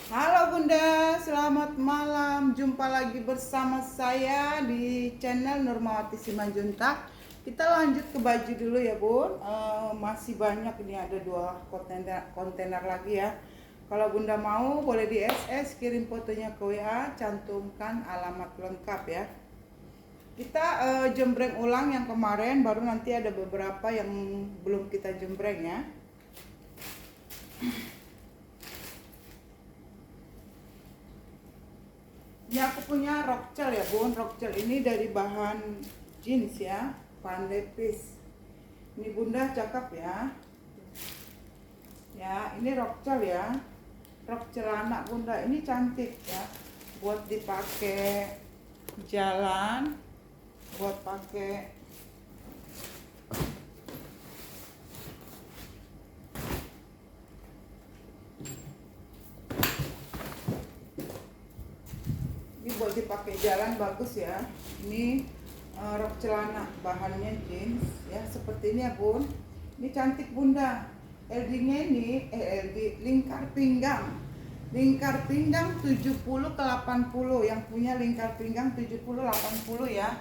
Halo Bunda, selamat malam. Jumpa lagi bersama saya di channel Nurmawati Simanjuntak. Kita lanjut ke baju dulu ya Bun. Masih banyak, ini ada 2 kontainer lagi ya. Kalau Bunda mau boleh di SS, kirim fotonya ke WA, cantumkan alamat lengkap ya. Kita jembreng ulang yang kemarin, baru nanti ada beberapa yang belum kita jembreng ya. Ini aku punya rokcel ya Bun. Rokcel ini dari bahan jeans ya, bahan lepis. Ini Bunda cakep ya. Ya, ini rokcel ya. Rok celana Bunda ini cantik ya. Buat dipakai jalan, buat pakai buat dipakai jalan bagus ya. Ini rok celana bahannya jeans ya, seperti ini ya Bun. Ini cantik Bunda. LD-nya ini LD lingkar pinggang. Lingkar pinggang 70 ke 80. Yang punya lingkar pinggang 70 80 ya.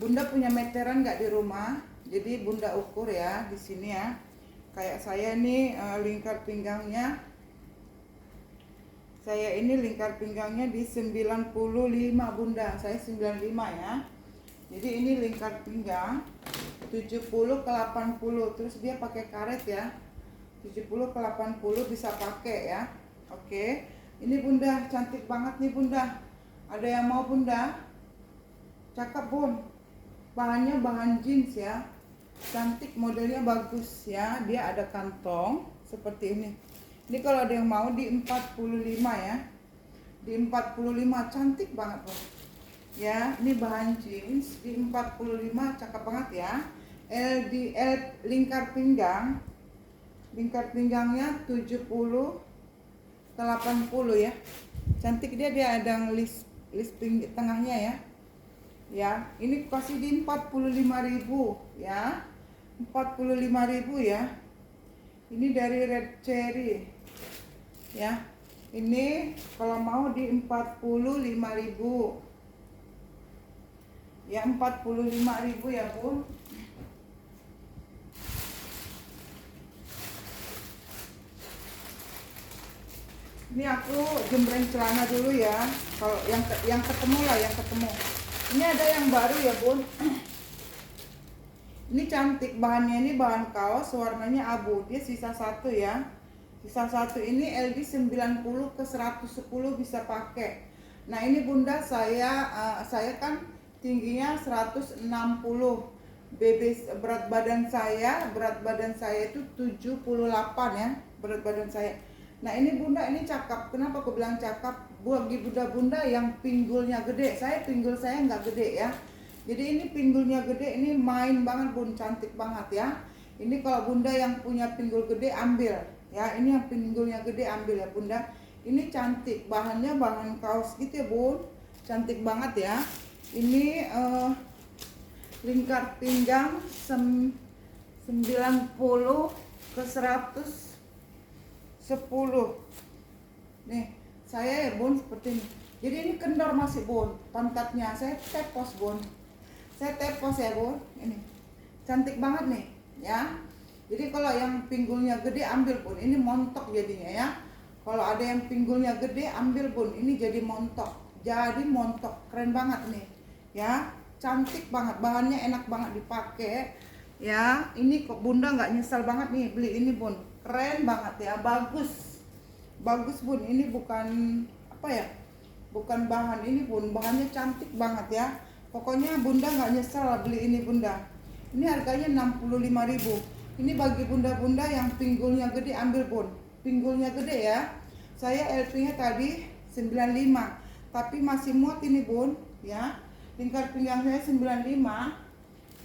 Bunda punya meteran nggak di rumah? Jadi Bunda ukur ya di sini ya. Kayak saya nih lingkar pinggangnya, saya ini lingkar pinggangnya di 95 Bunda. Saya 95 ya. Jadi ini lingkar pinggang 70 ke 80. Terus dia pakai karet ya. 70 ke 80 bisa pakai ya. Oke. Ini Bunda cantik banget nih Bunda. Ada yang mau Bunda? Cakep Bun. Bahannya bahan jeans ya. Cantik, modelnya bagus ya. Dia ada kantong seperti ini. Ini kalau ada yang mau di 45 ya. Di 45 cantik banget loh. Ya, ini bahan jeans di 45 cakep banget ya. LDL lingkar pinggang. Lingkar pinggangnya 70 ke 80 ya. Cantik dia ada list tengahnya ya. Ya, ini kasih di 45.000 ya. 45.000 ya. Ini dari Red Cherry ya. Ini kalau mau di 45.000 ya, 45.000 ya Bun. Ini aku jembreng celana dulu ya. Kalau yang ketemu lah, yang ketemu. Ini ada yang baru ya Bun. Ini cantik, bahannya ini bahan kaos, warnanya abu. Dia sisa satu ya. Sisa satu ini LD 90 ke 110 bisa pakai. Nah ini Bunda, saya kan tingginya 160. Berat badan saya itu 78 ya, berat badan saya. Nah ini Bunda, ini cakep. Kenapa aku bilang cakep? Bagi bunda-bunda yang pinggulnya gede. Pinggul saya nggak gede ya. Jadi ini pinggulnya gede, ini main banget Bun, cantik banget ya. Ini kalau Bunda yang punya pinggul gede ambil ya. Ini yang pinggulnya gede ambil ya Bunda. Ini cantik, bahannya bahan kaos gitu ya Bun. Cantik banget ya. Ini lingkar pinggang 90 ke 110. Nih, saya ya Bun seperti ini. Jadi ini kendor masih Bun, pangkatnya saya tepos Bun. Saya tepos ya Bun. Ini cantik banget nih ya. Jadi kalau yang pinggulnya gede ambil Bun, ini montok jadinya ya. Kalau ada yang pinggulnya gede ambil Bun, ini jadi montok. Jadi montok, keren banget nih ya. Cantik banget, bahannya enak banget dipakai ya. Ini kok Bunda nggak nyesal banget nih beli ini Bun. Keren banget ya, bagus. Bagus Bun, ini bukan apa ya? Bukan bahan ini Bun, bahannya cantik banget ya. Pokoknya Bunda nggak nyesal beli ini Bunda. Ini harganya 65.000. Ini bagi bunda-bunda yang pinggulnya gede ambil Bun. Pinggulnya gede ya. Saya LP-nya tadi 95, tapi masih muat ini Bun ya. Lingkar pinggang saya 95.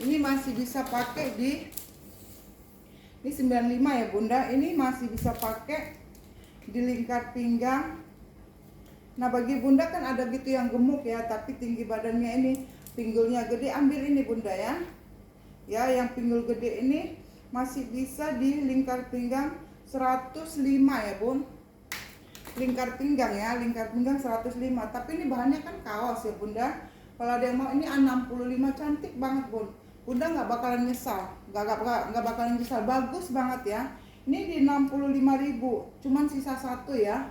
Ini masih bisa pakai di ini 95 ya Bunda. Ini masih bisa pakai di lingkar pinggang. Nah bagi Bunda kan ada gitu yang gemuk ya, tapi tinggi badannya ini, pinggulnya gede, ambil ini Bunda ya. Ya, yang pinggul gede ini masih bisa di lingkar pinggang 105 ya bun. Lingkar pinggang ya, lingkar pinggang 105. Tapi ini bahannya kan kaos ya bunda. Kalau ada yang mau ini 65, cantik banget bun. Bunda nggak bakalan nyesal, nggak bakalan nyesal, bagus banget ya. Ini di 65.000, cuman sisa satu ya.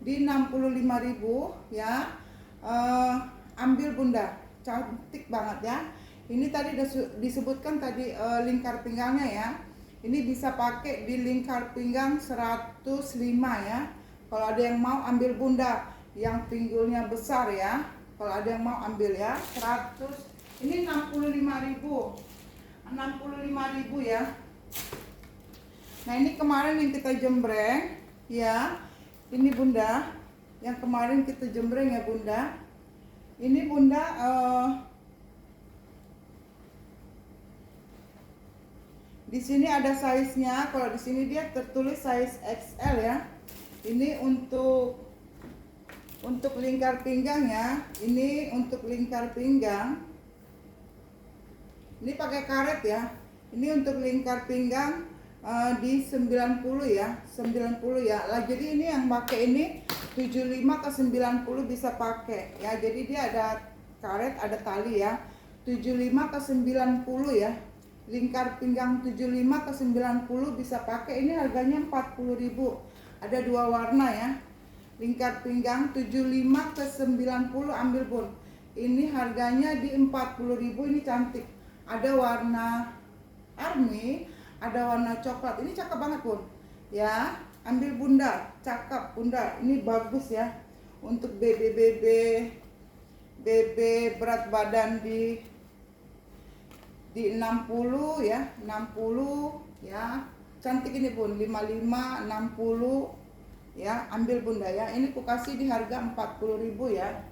Di 65.000 ya. Ambil bunda, cantik banget ya. Ini tadi disebutkan tadi lingkar pinggangnya ya. Ini bisa pakai di lingkar pinggang 105 ya. Kalau ada yang mau ambil bunda, yang pinggulnya besar ya. Kalau ada yang mau ambil ya, 100. Ini 65.000. 65.000 ya. Nah, ini kemarin yang kita jembreng ya. Ini bunda, yang kemarin kita jembreng ya bunda. Ini bunda di sini ada size-nya. Kalau di sini dia tertulis size XL ya. Ini untuk lingkar pinggang ya. Ini untuk lingkar pinggang. Ini pakai karet ya. Ini untuk lingkar pinggang di 90 ya. 90 ya. Lah jadi ini yang pakai ini 75 ke 90 bisa pakai ya. Jadi dia ada karet, ada tali ya. 75 ke 90 ya. Lingkar pinggang 75 ke 90 bisa pakai. Ini harganya 40.000. Ada dua warna ya. Lingkar pinggang 75 ke 90 ambil bun. Ini harganya di 40.000. Ini cantik. Ada warna army, ada warna coklat. Ini cakep banget bun. Ya, ambil bunda, cakep bunda. Ini bagus ya. Untuk BB berat badan di 60 ya, 60 ya. Cantik ini bun, 55, 60 ya. Ambil bunda ya. Ini aku kasih di harga 40.000 ya.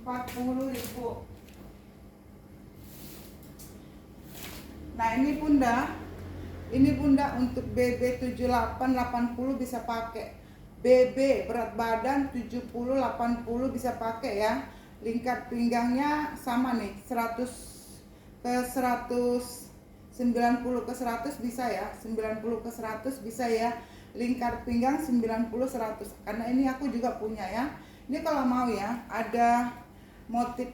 40.000. Nah, ini bunda untuk BB 78 80 bisa pakai. BB berat badan 70 80 bisa pakai ya. Lingkar pinggangnya sama nih, 100 ke 100, 90 ke 100 bisa ya. 90 ke 100 bisa ya. Lingkar pinggang 90 100. Karena ini aku juga punya ya. Ini kalau mau ya, ada motif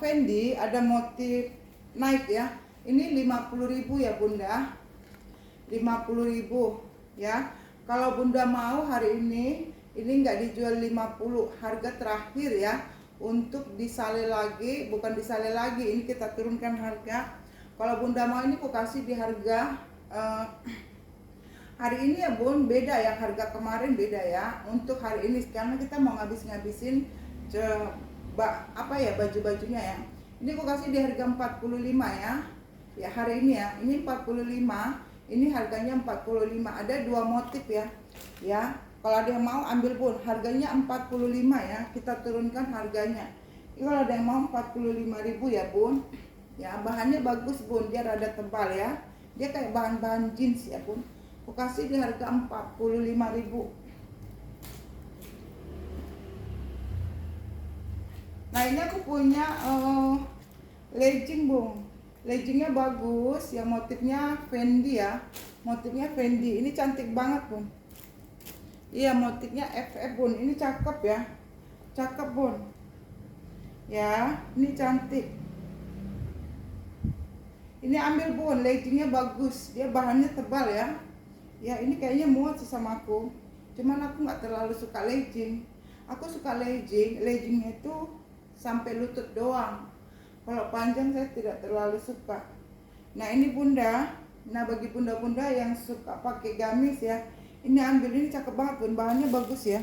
Fendi, ada motif Nike ya. Ini 50.000 ya bunda. 50.000 ya. Kalau bunda mau hari ini nggak dijual 50, harga terakhir ya. Untuk disale lagi, bukan disale lagi, ini kita turunkan harga. Kalau bunda mau ini aku kasih di harga hari ini ya bun, beda ya, harga kemarin beda ya. Untuk hari ini karena kita mau ngabisin baju-bajunya ya. Ini aku kasih di harga 45 ya. Ya hari ini ya, ini 45, ini harganya 45. Ada dua motif ya. Ya, kalau ada yang mau ambil pun harganya 45 ya. Kita turunkan harganya. Ini kalau ada yang mau 45.000 ya bun. Ya, bahannya bagus bun, dia rada tebal ya. Dia kayak bahan-bahan jeans ya bun. Aku kasih di harga 45.000. Nah, ini aku punya legging bun. Leggingnya bagus, ya motifnya Fendi ya. Motifnya Fendi, ini cantik banget bun. Iya, motifnya FF bun, ini cakep ya. Cakep bun. Ya, ini cantik. Ini ambil bun, leggingnya bagus. Dia bahannya tebal ya. Ya, ini kayaknya muat sih sama aku. Cuman aku nggak terlalu suka legging. Aku suka leggingnya itu sampai lutut doang. Kalau panjang saya tidak terlalu suka. Nah, ini bunda. Nah, bagi bunda-bunda yang suka pakai gamis ya, ini ambil, ini cakep banget bun. Bahannya bagus ya.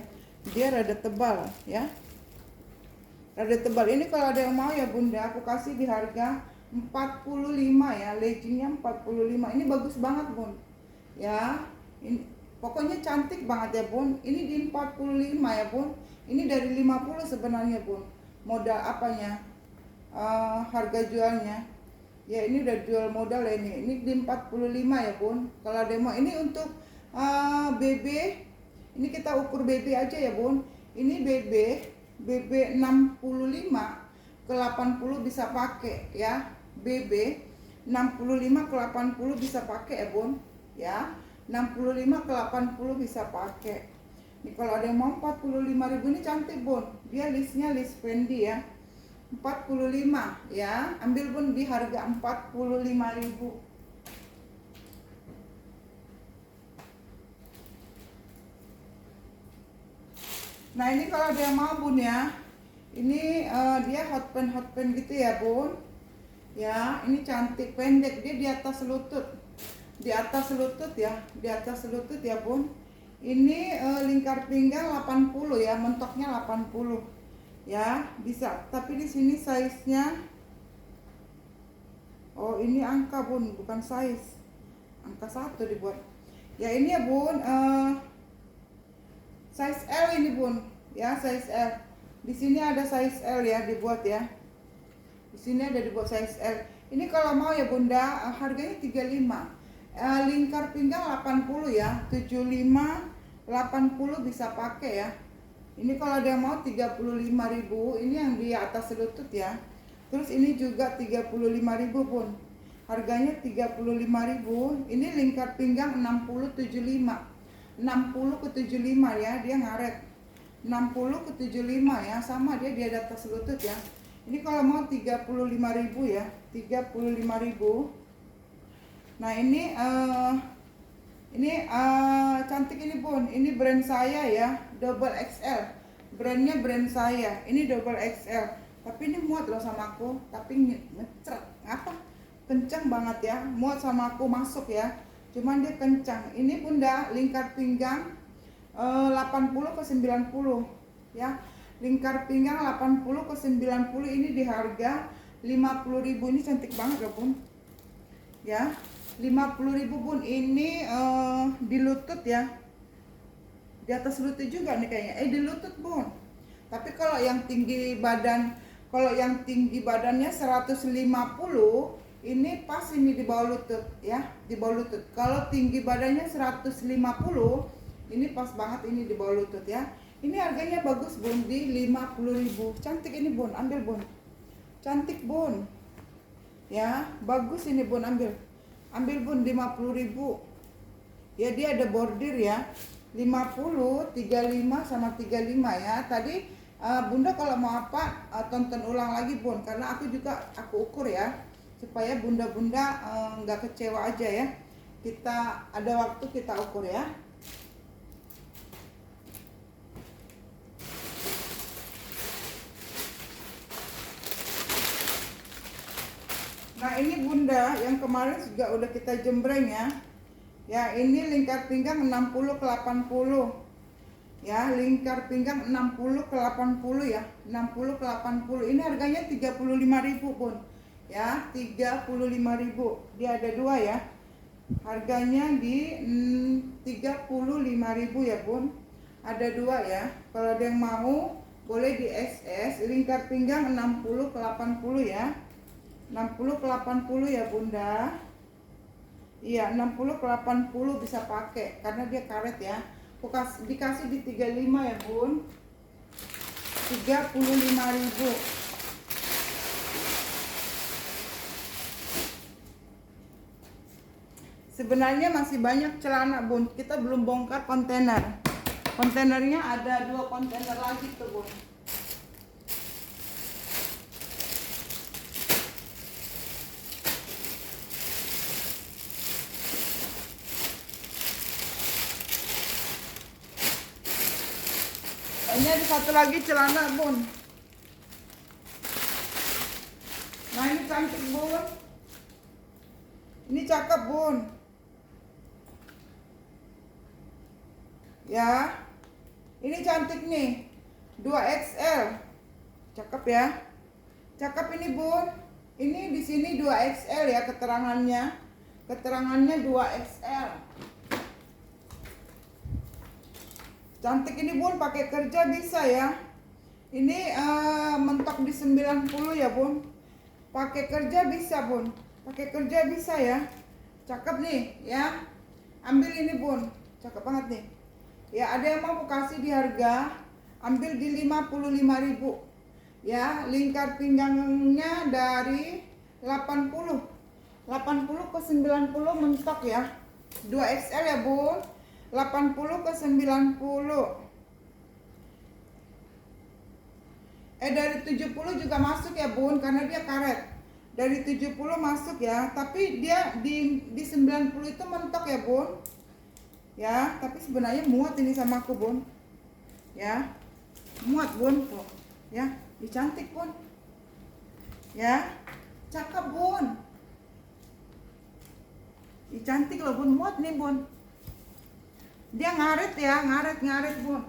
Dia rada tebal ya. Rada tebal. Ini kalau ada yang mau ya bunda, aku kasih di harga 45 ya. Leggingnya 45. Ini bagus banget bun. Ya. Ini pokoknya cantik banget ya bun. Ini di 45 ya bun. Ini dari 50 sebenarnya bun. Modal apanya? Harga jualnya ya, ini udah jual modal ya. Ini di 45 ya bun. Kalau ada mau ini untuk BB, ini kita ukur BB aja ya bun. Ini BB 65 ke 80 bisa pakai ya. BB 65 ke 80 bisa pakai ya bun ya. 65 ke 80 bisa pakai. Nih kalau ada yang mau 45.000 ini cantik bun. Dia listnya list Fendi ya. 45 ya. Ambil bun di harga 45.000. Nah ini kalau ada yang mau bun ya. Ini dia hot pen gitu ya bun. Ya ini cantik pendek, dia di atas lutut. Di atas lutut ya, di atas lutut ya bun. Ini lingkar pinggang 80 ya, mentoknya 80 ya, bisa. Tapi di sini size-nya, oh ini angka bun, bukan size, angka 1 dibuat ya. Ini ya bun, size L ini bun ya, size L. Di sini ada size L ya, dibuat ya. Di sini ada dibuat size L. Ini kalau mau ya bunda, harganya 35. Lingkar pinggang 80 ya, 75 80 bisa pakai ya. Ini kalau ada yang mau 35.000, ini yang di atas lutut ya. Terus ini juga 35.000 pun. Harganya 35.000. Ini lingkar pinggang 60 75. 60 ke 75 ya, dia ngaret. 60 ke 75 ya, sama dia di atas lutut ya. Ini kalau mau 35.000 ya, 35.000. Nah ini cantik ini bun. Ini brand saya ya, double XL. Brandnya brand saya. Ini double XL. Tapi ini muat loh sama aku. Tapi ngecret apa? Kencang banget ya. Muat sama aku masuk ya. Cuman dia kencang. Ini bunda lingkar pinggang 80 ke 90 ya. Lingkar pinggang 80 ke 90 ini di harga 50.000. Ini cantik banget ya bun. Ya. 50.000 bun. Ini di lutut ya, di atas lutut juga nih kayaknya, di lutut bun. Tapi kalau yang tinggi badan, kalau yang tinggi badannya 150, ini pas ini di bawah lutut ya, di bawah lutut. Kalau tinggi badannya 150, ini pas banget ini di bawah lutut ya. Ini harganya bagus bun, di 50.000. Cantik ini bun, ambil bun. Cantik bun ya, bagus ini bun, ambil bun 50.000 ya. Dia ada bordir ya, 50 35 sama 35 ya. Tadi bunda kalau mau apa tonton ulang lagi bun, karena aku ukur ya, supaya bunda-bunda nggak kecewa aja ya. Kita ada waktu kita ukur ya. Nah ini bunda yang kemarin juga udah kita jembreng ya. Ya ini lingkar pinggang 60 ke 80 ya, lingkar pinggang 60 ke 80 ya, 60 ke 80. Ini harganya 35.000 pun ya, 35.000. Dia ada dua ya, harganya di 35.000 ya bun. Ada dua ya. Kalau ada yang mau boleh di SS. Lingkar pinggang 60 ke 80 ya, 60 ke 80 ya bunda. Iya 60 ke 80 bisa pakai karena dia karet ya. Aku dikasih di 35 ya bun, 35.000. Sebenarnya masih banyak celana bun, kita belum bongkar kontainer. Kontainernya ada 2 kontainer lagi tuh bun. Ini ada satu lagi celana bun. Nah ini cantik bun, ini cakep bun ya. Ini cantik nih, 2XL, cakep ya, cakep ini bun. Ini di sini 2XL ya, keterangannya 2XL. Cantik ini bun, pakai kerja bisa ya. Ini mentok di 90 ya bun. Pakai kerja bisa bun, pakai kerja bisa ya. Cakep nih ya. Ambil ini bun, cakep banget nih. Ya ada yang mau kasih di harga, ambil di 55.000 ya. Lingkar pinggangnya dari 80 ke 90 mentok ya. 2XL ya bun, 80 ke 90. Dari 70 juga masuk ya bun, karena dia karet. Dari 70 masuk ya, tapi dia di 90 itu mentok ya bun. Ya, tapi sebenarnya muat ini sama aku bun. Ya, muat bun tuh. Ya, cantik bun. Ya, cakep bun. Cantik loh bun, muat nih bun. Dia ngaret ya, ngaret bun.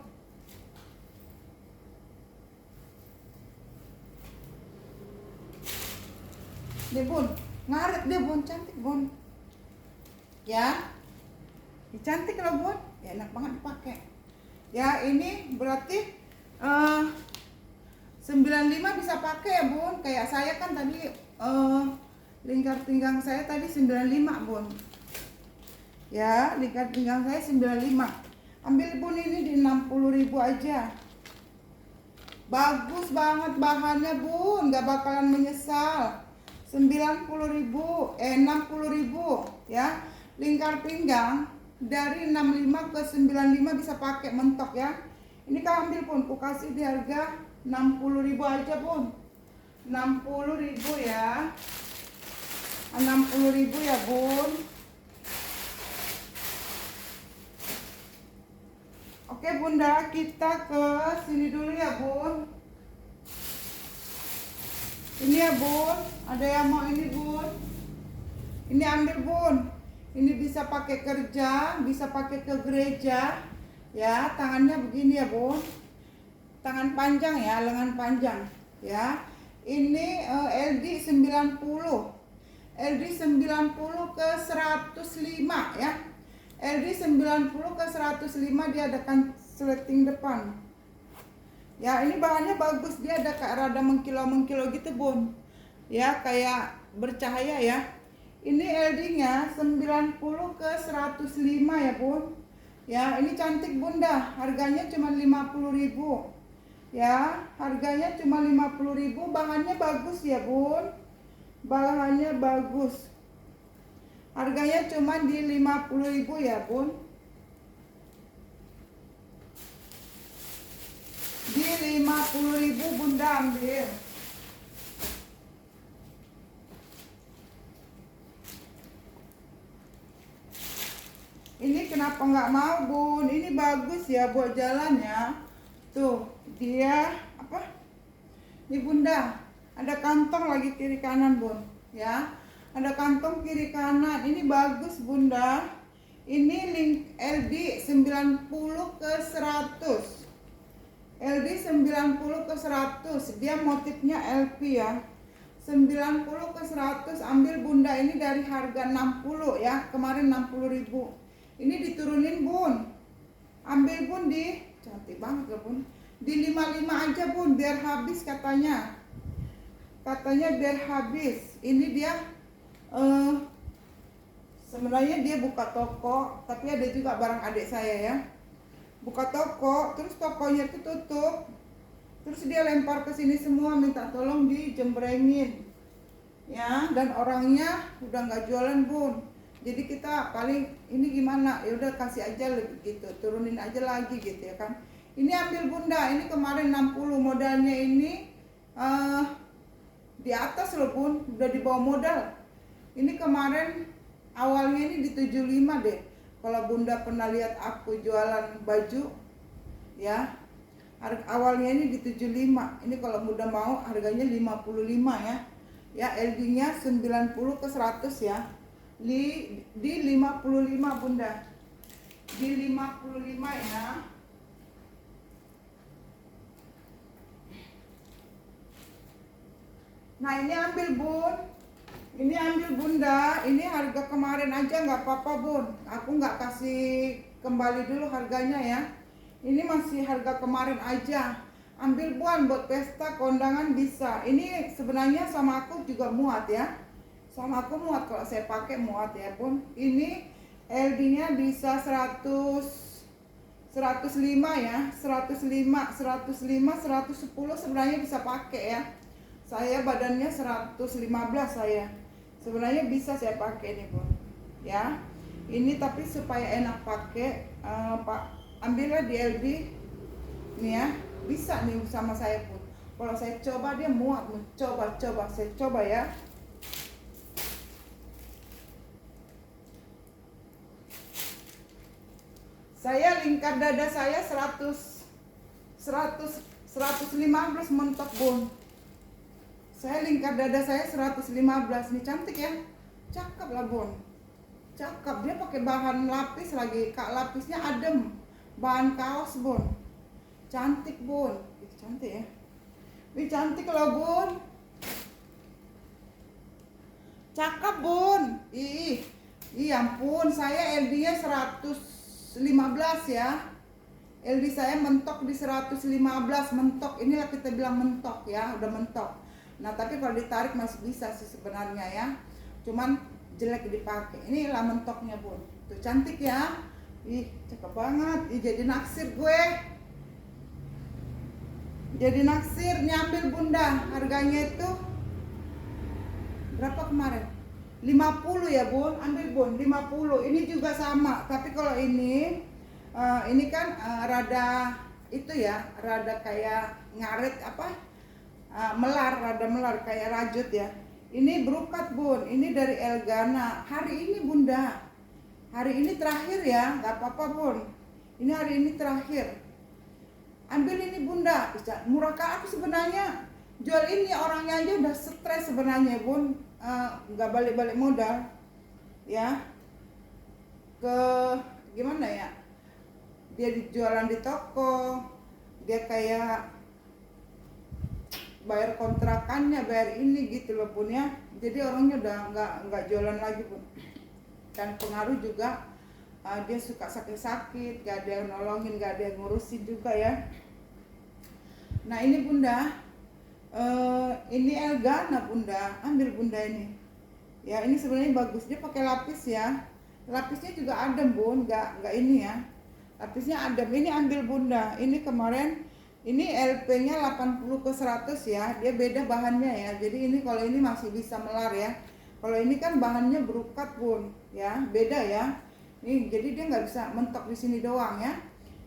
Nih bun, ngaret dia bun, cantik bun. Ya, cantik loh bun, ya enak banget dipakai. Ya ini berarti 95 bisa pakai ya bun. Kayak saya kan tadi lingkar pinggang saya tadi 95 bun. Ya, lingkar pinggang saya 95. Ambil bun ini di 60.000 aja. Bagus banget bahannya bun, gak bakalan menyesal. 90.000, 60.000 ya. Lingkar pinggang dari 65 ke 95 bisa pakai mentok ya. Ini kau ambil pun, ku kasih di harga 60.000 aja bun. 60.000 ya. 60.000 ya bun. Oke bunda, kita ke sini dulu ya bun. Ini ya bun, ada yang mau ini bun. Ini ambil bun. Ini bisa pakai kerja, bisa pakai ke gereja. Ya, tangannya begini ya bun. Tangan panjang ya, lengan panjang. Ya, ini LD 90. LD 90 ke 105 ya. LD 90 ke 105 dia ada sleting depan. Ya ini bahannya bagus, dia ada kayak rada mengkilo gitu bun. Ya kayak bercahaya ya. Ini LD nya 90 ke 105 ya bun. Ya ini cantik bunda, harganya cuma 50.000. Ya harganya cuma 50.000, bahannya bagus ya bun. Bahannya bagus. Harganya cuma di 50.000 ya bun. Di 50.000 bunda ambil. Ini kenapa nggak mau bun? Ini bagus ya buat jalan ya. Tuh dia apa? Ini bunda, ada kantong lagi kiri kanan bun. Ya, ada kantong kiri kanan. Ini bagus bunda. Ini link LD 90 ke 100. LD 90 ke 100, dia motifnya LP ya. 90 ke 100 ambil bunda, ini dari harga 60 ya, kemarin 60.000. Ini diturunin bun. Ambil bun di, cantik banget ya bun. Di 55 aja bun, biar habis katanya. Katanya biar habis. Ini dia sebenarnya dia buka toko, tapi ada juga barang adik saya ya. Buka toko, terus tokonya itu tutup, terus dia lempar ke sini semua, minta tolong dijembrengin, ya. Dan orangnya udah nggak jualan bun. Jadi kita paling ini gimana? Ya udah kasih aja gitu, turunin aja lagi gitu ya kan. Ini ambil bunda, ini kemarin 60 modalnya ini di atas loh bun, udah di bawah modal. Ini kemarin awalnya ini di 75 deh. Kalau bunda pernah lihat aku jualan baju ya, awalnya ini di 75. Ini kalau bunda mau harganya 55 ya. Ya LD nya 90 ke 100 ya. Di 55 bunda. Di 55 ya. Nah ini ambil bun. Ini ambil bunda, ini harga kemarin aja nggak apa-apa bun. Aku nggak kasih kembali dulu harganya ya. Ini masih harga kemarin aja. Ambil buan buat pesta kondangan bisa. Ini sebenarnya sama aku juga muat ya. Sama aku muat, kalau saya pakai muat ya bun. Ini LD-nya bisa 105 ya. 105, 110 sebenarnya bisa pakai ya. Saya badannya 115 saya. Sebenarnya bisa saya pakai nih bun, ya. Ini tapi supaya enak pakai, Pak, ambillah di LB nih ya, bisa nih sama saya pun. Kalau saya coba dia muat, coba saya coba ya. Saya lingkar dada saya 115 mentok bun. Saya lingkar dada saya 115 nih, cantik ya, cakep lah bun, cakep. Dia pakai bahan lapis lagi, kak lapisnya adem, bahan kaos bun, cantik bun. Cantik ya, ini cantik loh bun, cakep bun. Ih ampun, saya LD nya 115 ya. LD saya mentok di 115 mentok. Inilah kita bilang mentok ya, udah mentok. Nah tapi kalau ditarik masih bisa sih sebenarnya ya, cuman jelek dipakai. Inilah mentoknya bun, tuh cantik ya. Ih cakep banget. Ih jadi naksir gue, jadi naksir. Nyambil bunda, harganya itu berapa kemarin? 50 ya bun, ambil bun 50. Ini juga sama, tapi kalau ini kan rada itu ya, rada kayak ngaret apa, rada melar kayak rajut ya. Ini berukat bun, ini dari Elgana. Hari ini bunda, hari ini terakhir ya, nggak apa-apa bun. Ini hari ini terakhir. Ambil ini bunda, bisa murah kan aku sebenarnya jual ini, orangnya aja udah stres sebenarnya bun, nggak balik-balik modal ya. Ke gimana ya, dia jualan di toko, dia kayak bayar kontrakannya, bayar ini gitu loh bun ya. Jadi orangnya udah nggak jualan lagi bun. Dan pengaruh juga, dia suka sakit-sakit, gak ada yang nolongin, gak ada yang ngurusin juga ya. Nah ini bunda, ini Elgana bunda, ambil bunda ini ya. Ini sebenarnya bagus, dia pakai lapis ya, lapisnya juga adem bun, nggak ini ya, lapisnya adem. Ini ambil bunda, ini kemarin ini LP nya 80/100 ya, dia beda bahannya ya. Jadi ini kalau ini masih bisa melar ya, kalau ini kan bahannya berukat bun ya, beda ya. Ini jadi dia nggak bisa mentok di sini doang ya.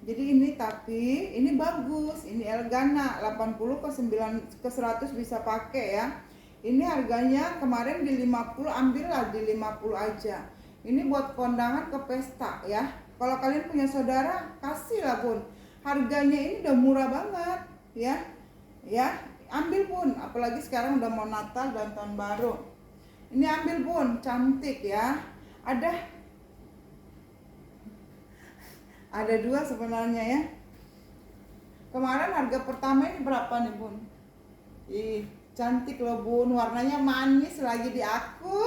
Jadi ini, tapi ini bagus, ini Elgana 80/100 bisa pakai ya. Ini harganya kemarin di 50, ambillah di 50 aja. Ini buat kondangan ke pesta ya. Kalau kalian punya saudara, kasih lah bun. Harganya ini udah murah banget ya. Ya, ambil bun, apalagi sekarang udah mau Natal dan tahun baru. Ini ambil bun, cantik ya. Ada dua sebenarnya ya. Kemarin harga pertama ini berapa nih bun? Ih cantik loh bun, warnanya manis lagi di aku.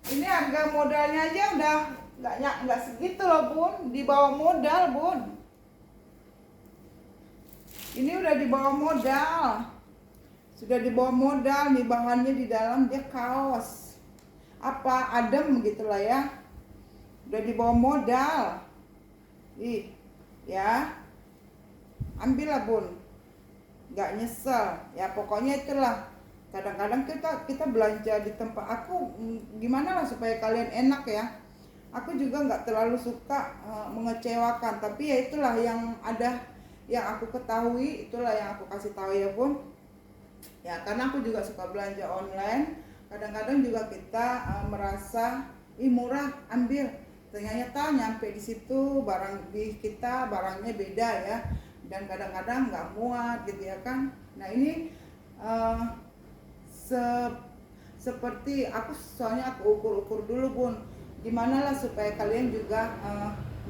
Ini harga modalnya aja udah nggak segitu loh bun, di bawah modal bun. Ini udah di bawah modal, sudah di bawah modal nih. Bahannya di dalam dia kaos apa adem gitulah ya, udah di bawah modal. Ih ya, ambillah bun, nggak nyesel ya. Pokoknya itulah, kadang-kadang kita belanja di tempat aku, gimana lah supaya kalian enak ya. Aku juga nggak terlalu suka mengecewakan, tapi ya itulah yang ada, yang aku ketahui, itulah yang aku kasih tahu ya bun ya. Karena aku juga suka belanja online, kadang-kadang juga kita merasa murah, ambil, ternyata nyampe di situ barang di kita barangnya beda ya, dan kadang-kadang nggak muat gitu ya kan. Nah ini seperti aku, soalnya aku ukur-ukur dulu bun, gimana lah supaya kalian juga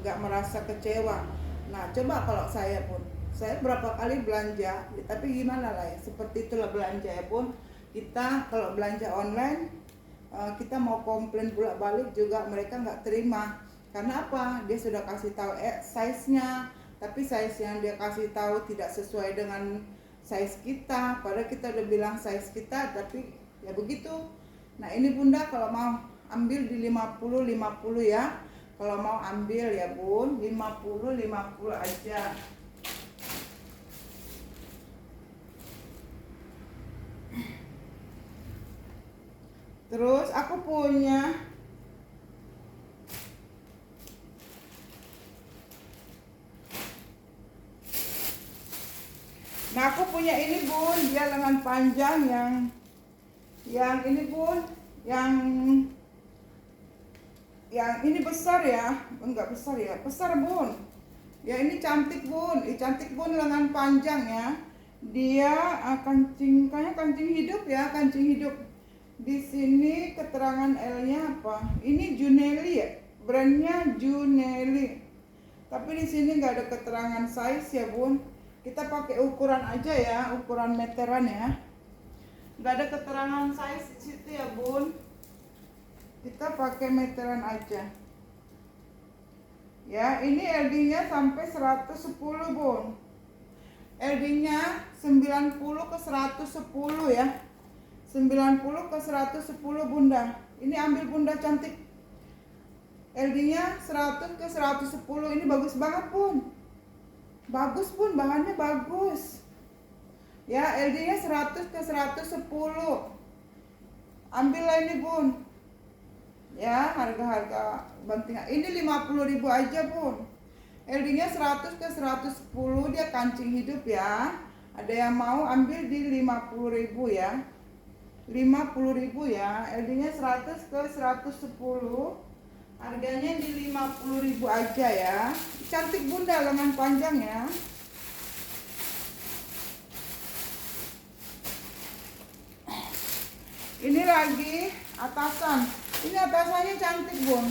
nggak merasa kecewa. Nah coba kalau saya pun, saya berapa kali belanja, tapi gimana lah ya, seperti itulah belanja ya bun. Kita kalau belanja online, kita mau komplain bolak-balik juga mereka nggak terima. Karena apa? Dia sudah kasih tahu size-nya, tapi size yang dia kasih tahu tidak sesuai dengan size kita. Padahal kita udah bilang size kita, tapi ya begitu. Nah ini bunda kalau mau ambil di 50 ya. Kalau mau ambil ya bun, 50 aja. Terus aku punya ini bun, dia lengan panjang yang ini bun, yang ini besar ya, enggak besar ya, besar bun. Ya ini cantik bun, cantik bun, lengan panjang ya. Dia kancing, kayaknya kancing hidup ya, kancing hidup. Di sini keterangan L-nya apa? Ini Junelli ya, brandnya Junelli. Tapi di sini nggak ada keterangan size ya bun. Kita pakai ukuran aja ya, ukuran meteran ya. Nggak ada keterangan size di situ ya bun. Kita pakai meteran aja. Ya, ini LD-nya sampai 110 bun. LD-nya 90 ke 110 ya. 90 ke 110 bunda. Ini ambil bunda cantik. LD-nya 100 ke 110. Ini bagus banget bun. Bagus bun, bahannya bagus. Ya, LD-nya 100 ke 110. Ambillah ini bun. Ya, harga-harga bantingan. Ini 50.000 aja bun. LD-nya 100 ke 110, dia kancing hidup ya. Ada yang mau ambil di 50.000 ya. 50.000 ya. LD-nya 100 ke 110. Harganya di 50.000 aja ya. Cantik bunda, lengan panjang ya. Ini lagi atasan. Ini atasannya cantik bun.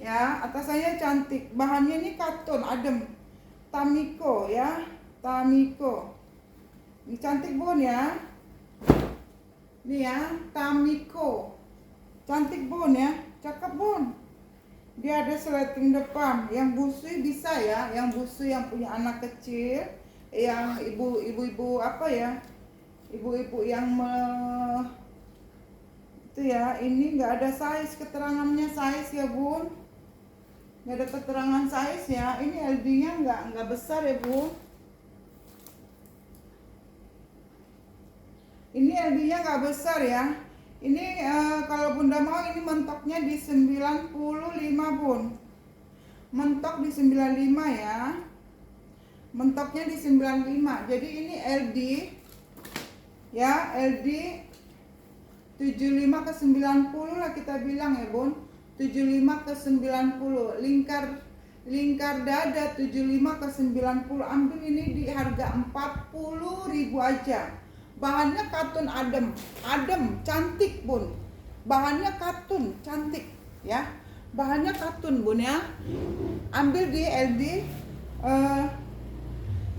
Ya, atasannya cantik. Bahannya ini katun adem. Tamiko ya, Tamiko. Ini cantik bun ya. Ini ya, Tamiko. Cantik bun ya, cakep bun. Dia ada sleting depan. Yang busui bisa ya, yang busui yang punya anak kecil, yang ibu-ibu apa ya, ibu-ibu yang itu ya. Ini nggak ada size, keterangannya size ya bun. Nggak ada keterangan size ya. Ini LD-nya nggak besar ya bun. Ini LD-nya nggak besar ya. Ini kalau bunda mau ini mentoknya di 95 bun. Mentok di 95 ya. Mentoknya di 95. Jadi ini LD ya, LD 75 ke 90 lah kita bilang ya bun. 75 ke 90. Lingkar dada 75 ke 90. Ambil ini di harga 40.000 aja. Bahannya katun adem, cantik bun. Bahannya katun, cantik ya. Bahannya katun bun ya. Ambil di LD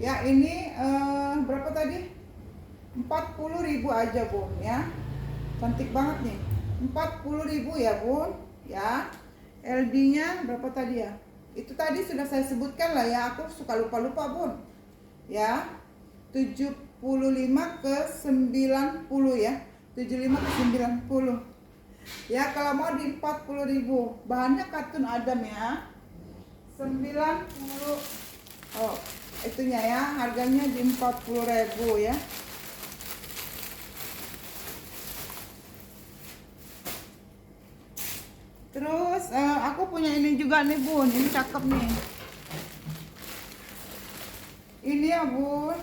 ya ini berapa tadi? 40.000 aja bun ya. Cantik banget nih. 40.000 ya bun ya. LD-nya berapa tadi ya? Itu tadi sudah saya sebutkan lah ya. Aku suka lupa-lupa bun ya. 75 ke 90 ya. 75 ke 90 ya. Kalau mau di 40.000. Bahannya katun adem ya. 90. Oh, itunya ya. Harganya di 40.000 ya. Terus aku punya ini juga nih bun. Ini cakep nih. Ini ya bun.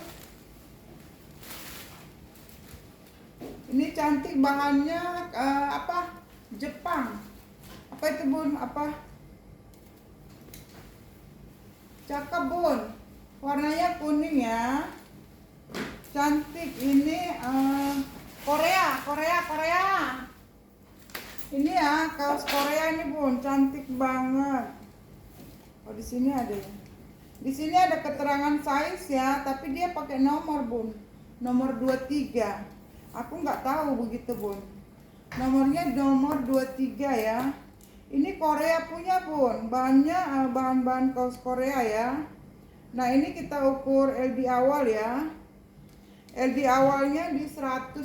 Ini cantik, bahannya apa? Jepang. Apa itu bun? Apa? Cakep bun. Warnanya kuning ya. Cantik. Ini Korea. Ini ya kaos Korea ini bun, cantik banget. Oh di sini ada ya. Di sini ada keterangan size ya, tapi dia pakai nomor bun. Nomor 23. Aku nggak tahu begitu bun. Nomornya nomor 23 ya. Ini Korea punya bun. Bahannya bahan-bahan kaos Korea ya. Nah ini kita ukur LD awal ya. LD awalnya di 105.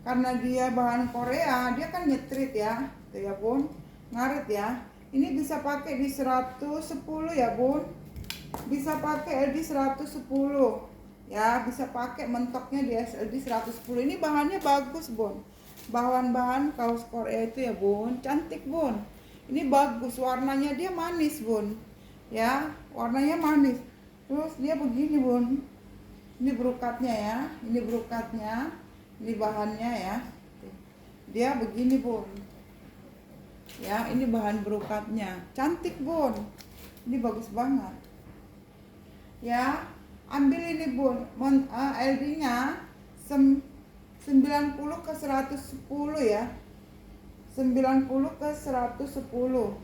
Karena dia bahan Korea, dia kan nyetrit ya. Tuh ya bun, ngaret ya. Ini bisa pakai di 110 ya bun. Bisa pakai LD 110 ya, bisa pakai mentoknya di SLD 110. Ini bahannya bagus bun. bahan-bahan kaos Korea itu ya bun, cantik bun. Ini bagus, warnanya dia manis bun, ya warnanya manis. Terus dia begini bun, ini brokatnya ya, ini brokatnya, ini bahannya ya, dia begini bun, ya ini bahan brokatnya, cantik bun, ini bagus banget, ya ambil ini bun, LD nya 90 ke 110 ya, 90 ke 110,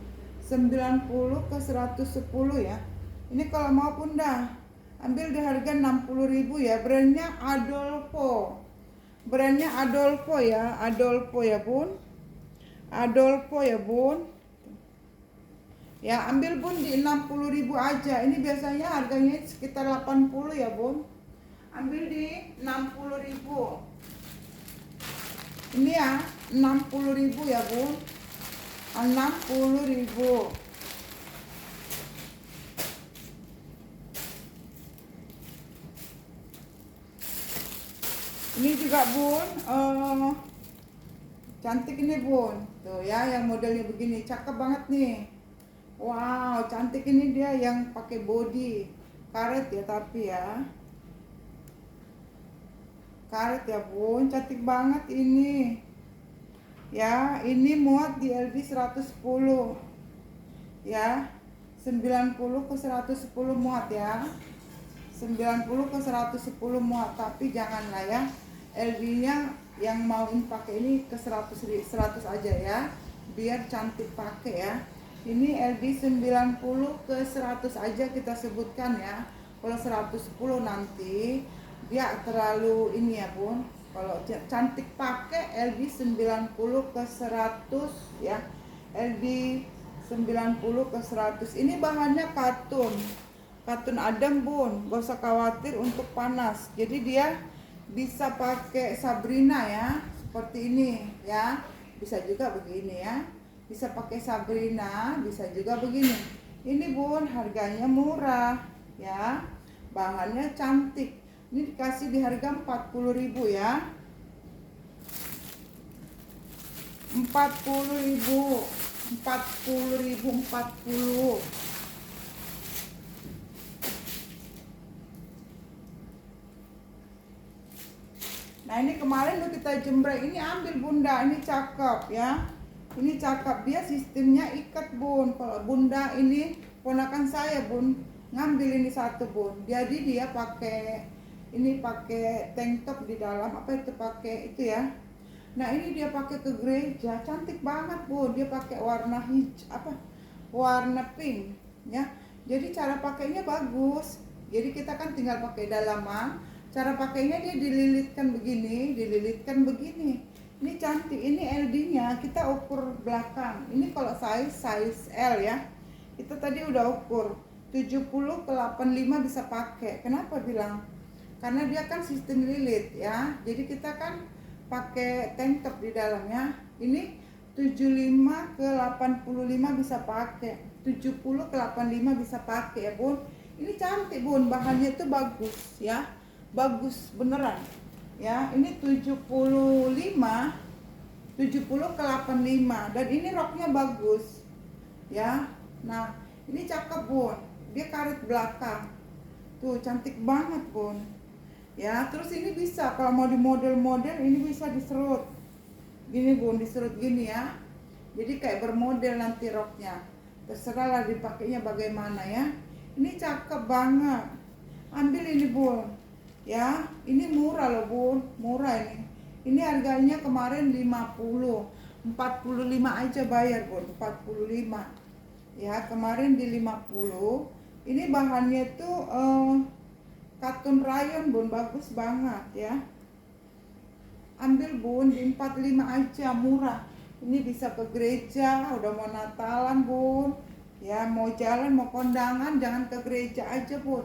90 ke 110 ya. Ini kalau mau pun dah ambil di harga 60.000 ya, brandnya Adolfo, brandnya Adolfo ya, Adolfo ya bun, Adolfo ya bun ya. Ambil bun di 60.000 aja, ini biasanya harganya sekitar 80 ya bun, ambil di 60.000 ini ya, 60.000 ya bun, 60.000. Ini juga bun, cantik ini bun, tuh ya, yang modelnya begini, cakep banget nih. Wow, cantik ini dia yang pakai body karet ya, tapi ya karet ya bun, cantik banget ini. Ya, ini muat di LD 110 ya, 90 ke 110 muat ya, 90 ke 110 muat, tapi janganlah ya LD nya yang mau pakai ini ke 100 aja ya, biar cantik pakai ya. Ini LD 90 ke 100 aja kita sebutkan ya, kalau 110 nanti dia terlalu ini ya bun. Kalau cantik pakai LD 90 ke 100 ya, LD 90 ke 100. Ini bahannya katun, katun adem bun, gak usah khawatir untuk panas. Jadi dia bisa pakai Sabrina ya, seperti ini ya, bisa juga begini ya, bisa pakai Sabrina, bisa juga begini. Ini bun harganya murah ya, bahannya cantik. Ini dikasih di harga 40.000 ya, 40.000, 40.040. Nah ini kemarin udah kita jembreng, ini ambil bunda, ini cakep ya, ini cakep, dia sistemnya ikat bun. Kalau bunda ini ponakan saya bun, ngambil ini satu bun, jadi dia pakai ini, pakai tank top di dalam, apa itu pakai itu ya. Nah ini dia pakai ke gereja, cantik banget bun, dia pakai warna warna pink ya. Jadi cara pakainya bagus, jadi kita kan tinggal pakai dalaman. Cara pakainya dia dililitkan begini, dililitkan begini. Ini cantik, ini LD-nya kita ukur belakang. Ini kalau size L ya. Kita tadi udah ukur 70 ke 85 bisa pakai. Kenapa bilang? Karena dia kan sistem lilit ya. Jadi kita kan pakai tank top di dalamnya. Ini 75 ke 85 bisa pakai. 70 ke 85 bisa pakai ya bun. Ini cantik bun, bahannya itu bagus ya. Bagus beneran ya. Ini 75 ke 85, dan ini roknya bagus ya. Nah ini cakep bun, dia karet belakang tuh, cantik banget bun ya. Terus ini bisa kalau mau di model-model, ini bisa diserut gini bun, diserut gini ya, jadi kayak bermodel nanti roknya, terserah lah dipakainya bagaimana ya. Ini cakep banget, ambil ini bun ya. Ini murah loh bun, murah ini. Ini harganya kemarin 50, 45 aja bayar bun, 45 ya, kemarin di 50. Ini bahannya tuh katun rayon bun, bagus banget ya. Ambil bun di 45 aja, murah. Ini bisa ke gereja, udah mau Natalan bun ya, mau jalan, mau kondangan, jangan ke gereja aja bun.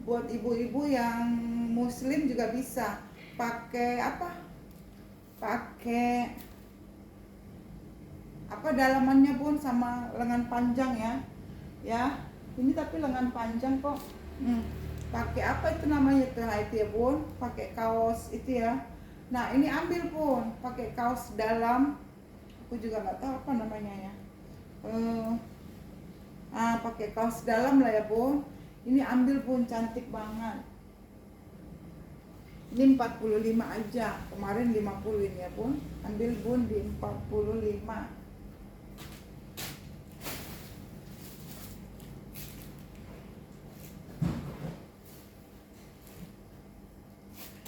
Buat ibu-ibu yang muslim juga bisa pakai pakai dalamannya bun, sama lengan panjang ya. Ini tapi lengan panjang kok. Pakai apa itu namanya tuh, itu ya bun, pakai kaos itu ya, Nah ini ambil Bun, pakai kaos dalam, aku juga nggak tahu apa namanya ya. Pakai kaos dalam lah ya Bun. Ini ambil Bun, cantik banget. Ini 45 aja, kemarin 50 ini ya Bun. Ambil Bun di 45.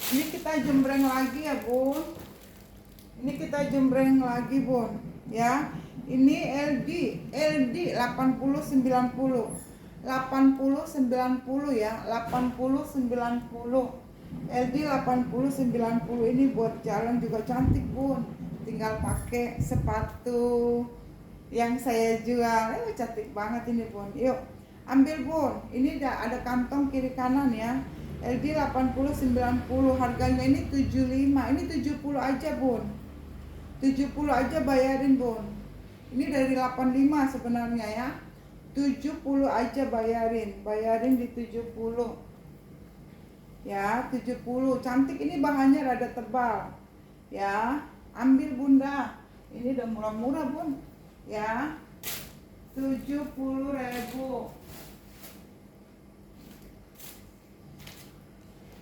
Ini kita jembreng lagi ya Bun. Ini kita jembreng lagi Bun, ya. Ini LD 80 90. 80 90 ya, 80 90. LD 80 90 ini buat jalan juga cantik Bun. Tinggal pakai sepatu yang saya jual. Cantik banget ini Bun. Yuk, ambil Bun. Ini ada kantong kiri kanan ya. LD 80 90, harganya ini 75. Ini 70 aja Bun. 70 aja bayarin Bun. Ini dari 85 sebenarnya ya. 70 aja bayarin di 70. Ya, 70. Cantik, ini bahannya rada tebal. Ya, ambil Bunda. Ini udah murah-murah Bun. Ya. 70.000.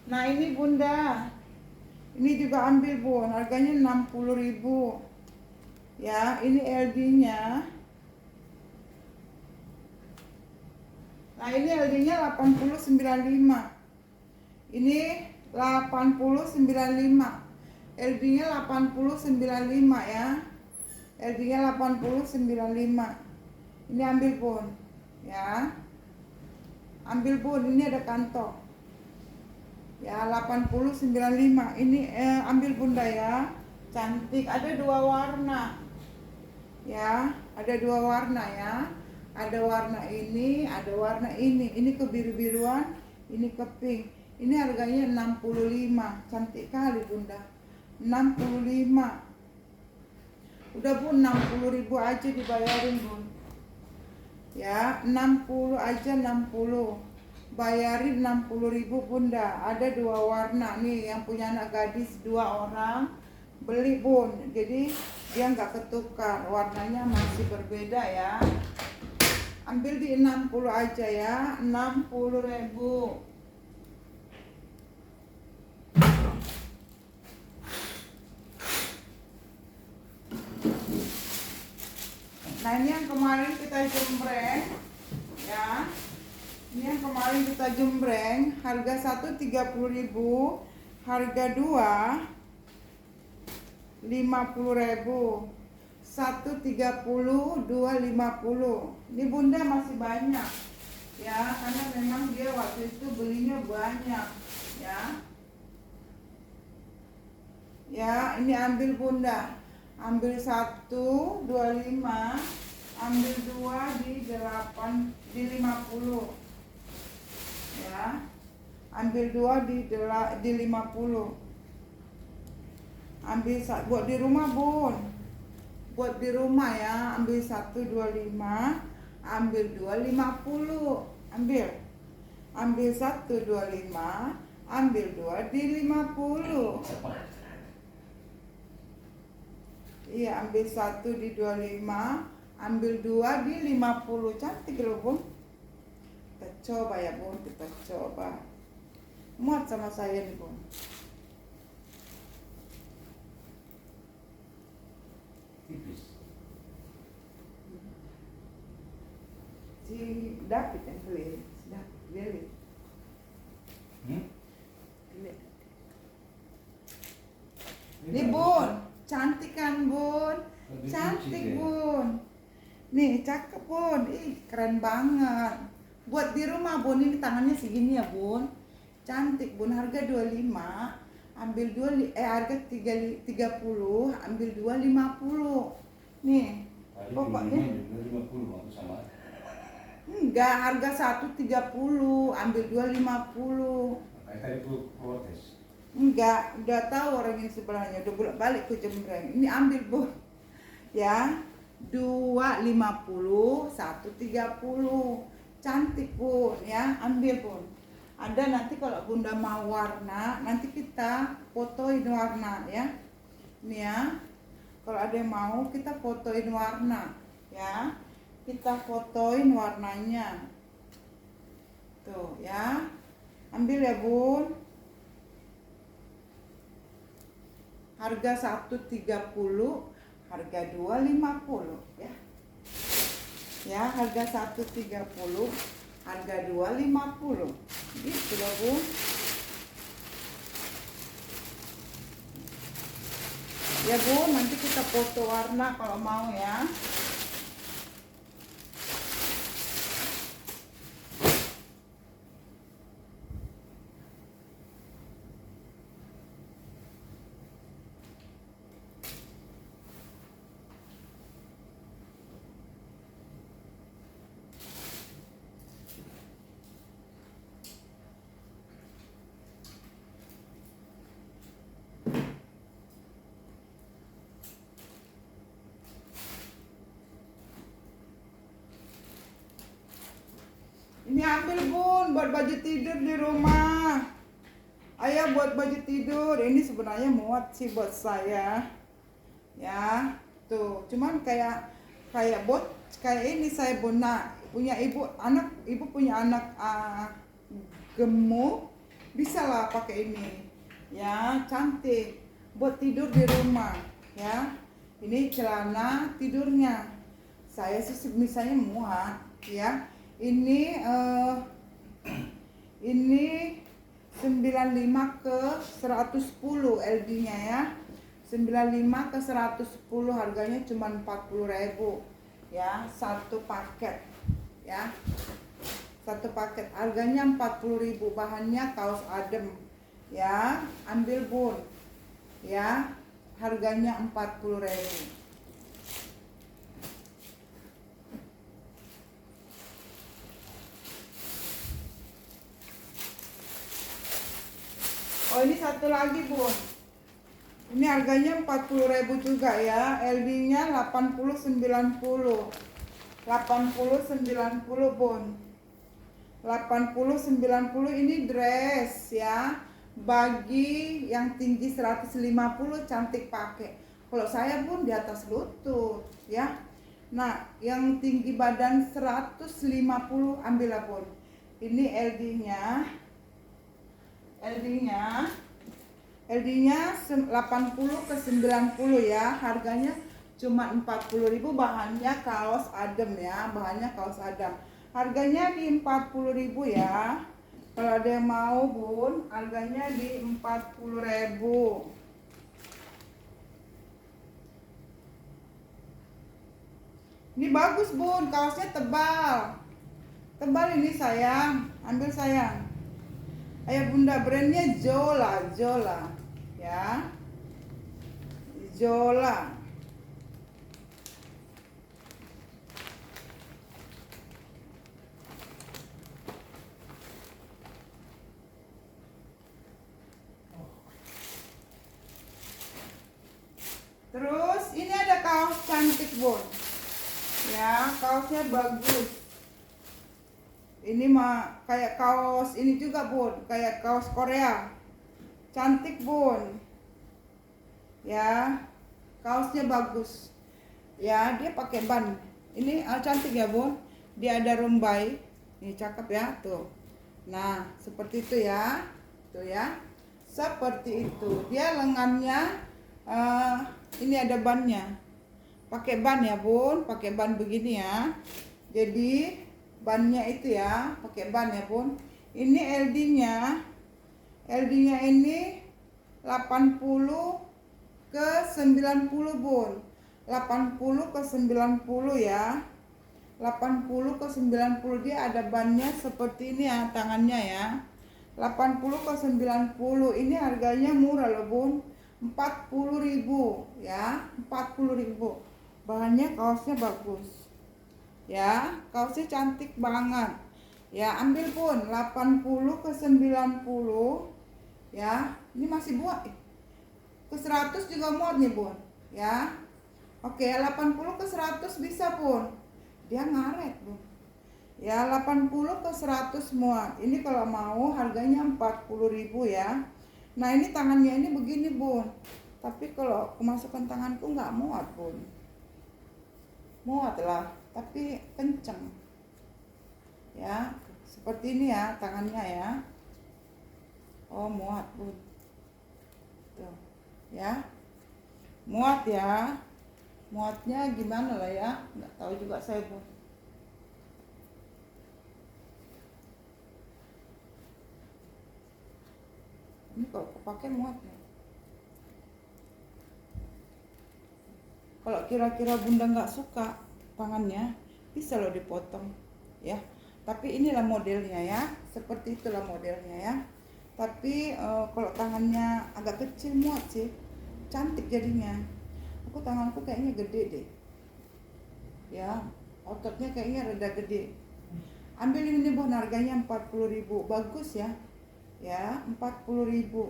Nah, ini Bunda. Ini juga ambil Bun, harganya 60.000. Ya, ini LD-nya. Nah, ini LD-nya 8095. Ini 8095. LD-nya 8095 ya. LD-nya 8095. Ini ambil Bun. Ya. Ambil Bun, ini ada kantong. Ya, 8095. Ini ambil Bunda ya. Cantik, ada 2 warna. Ya, ada 2 warna ya. Ada warna ini, ada warna ini. Ini kebiru-biruan, ini ke pink. Ini harganya 65. Cantik kali Bunda. 65. Udah Bun, 60.000 aja dibayarin Bun. Ya, 60 aja, 60. Bayarin 60.000 Bunda. Ada 2 warna nih, yang punya anak gadis 2 orang beli Bun. Jadi dia nggak ketukar, warnanya masih berbeda ya. Ambil di 60 aja ya, 60.000. Nah, ini yang kemarin kita jembreng ya. Ini yang kemarin kita jembreng, harga 1 30.000, harga 2 50.000. 1 30, 2 50. Ini Bunda masih banyak ya, karena memang dia waktu itu belinya banyak ya. Ya, ini ambil Bunda. Ambil 1 25, ambil 2 di 8 di 50. Ya. Ambil 2 di 50. Ambil buat di rumah Bun. Buat di rumah ya, ambil 1 25, ambil 2 50. Ambil 1 25, ambil 2 di 50. Iya, ambil 1 di 25, ambil 2 di 50. Cantik loh Bun. Kita coba ya Bun, kita coba. Muat sama saya nih Bun. Tipis. Si David yang beli. Si David beli. Ini Bun, cantik kan Bun? Cantik Bun. Nih, cakep Bun. Ih, keren banget. Buat di rumah Bun, ini tangannya segini ya Bun. Cantik Bun, harga 25. Ambil 2 harga 30, ambil 2 50. Nih. Pokoknya 50 waktu sama. enggak, harga 1 30, ambil 2 50. Kayak tadi protes. Enggak, udah tahu orang yang sebelahnya, udah bolak-balik ke jembreng. Ini ambil Bun. Ya. 2 50, 1 30. Cantik Bun ya, ambil Bun. Ada nanti kalau bunda mau warna, nanti kita fotoin warna ya. Ini ya, kalau ada yang mau kita fotoin warna ya, kita fotoin warnanya tuh ya. Ambil ya bun, harga 130, harga 250 ya. Ya, harga 130, harga 250 gitu loh bun. Ya bun, nanti kita foto warna kalau mau ya. Ini ambil bun buat baju tidur di rumah. Ayah buat baju tidur. Ini sebenarnya muat sih buat saya. Ya, tuh. Cuman kayak ini saya punya ibu punya anak gemuk, bisa lah pakai ini. Ya, cantik buat tidur di rumah. Ya, ini celana tidurnya. Saya sih misalnya muat, ya. Ini 95 ke 110 LD-nya ya. 95 ke 110, harganya cuma 40.000 ya, satu paket ya. Satu paket harganya 40.000, bahannya kaos adem ya. Ambil bun ya, harganya 40.000. Oh, ini satu lagi bun, ini harganya 40.000 juga ya. LD-nya 80-90 bun, 80-90. Ini dress ya, bagi yang tinggi 150 cantik pakai. Kalau saya pun di atas lutut ya. Nah, yang tinggi badan 150 ambillah bun. Ini LD-nya 80 ke 90 ya. Harganya cuma 40.000, bahannya kaos adem ya, harganya di 40.000 ya. Kalau ada yang mau bun, harganya di 40.000. Ini bagus bun, kaosnya tebal ini sayang. Ambil sayang. Ayah bunda, brandnya Jola ya, Jola. Terus ini ada kaos cantik bun ya, kaosnya bagus. Ini mah kayak kaos ini juga bun, kayak kaos Korea, cantik bun ya. Kaosnya bagus ya, dia pakai ban. Ini cantik ya bun, dia ada rumbai, ini cakep ya tuh. Nah seperti itu ya, tuh ya, seperti itu. Dia lengannya ini ada bannya, pakai ban ya bun, pakai ban begini ya. Jadi bannya itu ya, pakai ban ya bun. Ini LD-nya ini 80 ke 90 bun, 80 ke 90 ya, 80 ke 90. Dia ada bannya seperti ini ya, tangannya ya, 80 ke 90. Ini harganya murah loh bun, 40.000 ya, 40.000. Bahannya kaosnya bagus ya, kaosnya cantik banget ya. Ambil pun 80 ke 90 ya. Ini masih muat ke 100 juga muat nih bun ya. Oke, 80 ke 100 bisa pun, dia ngaret bun Ya 80 ke 100 muat. Ini kalau mau harganya 40.000 ya. Nah ini tangannya ini begini bun. Tapi kalau kemasukan tanganku nggak muat bun. Muat lah, tapi kenceng. Ya seperti ini ya tangannya ya. Oh muat bun. Tuh ya. Muat ya. Muatnya gimana lah ya. Nggak tahu juga saya bun. Ini kalau kepake muat nih. Kalau kira-kira bunda nggak suka tangannya, bisa loh dipotong ya. Tapi inilah modelnya ya, seperti itulah modelnya ya. Tapi kalau tangannya agak kecil muat sih, cantik jadinya. Aku tanganku kayaknya gede deh, ya ototnya kayaknya rada gede. Ambil ini bun, harganya 40.000, bagus ya. Ya 40.000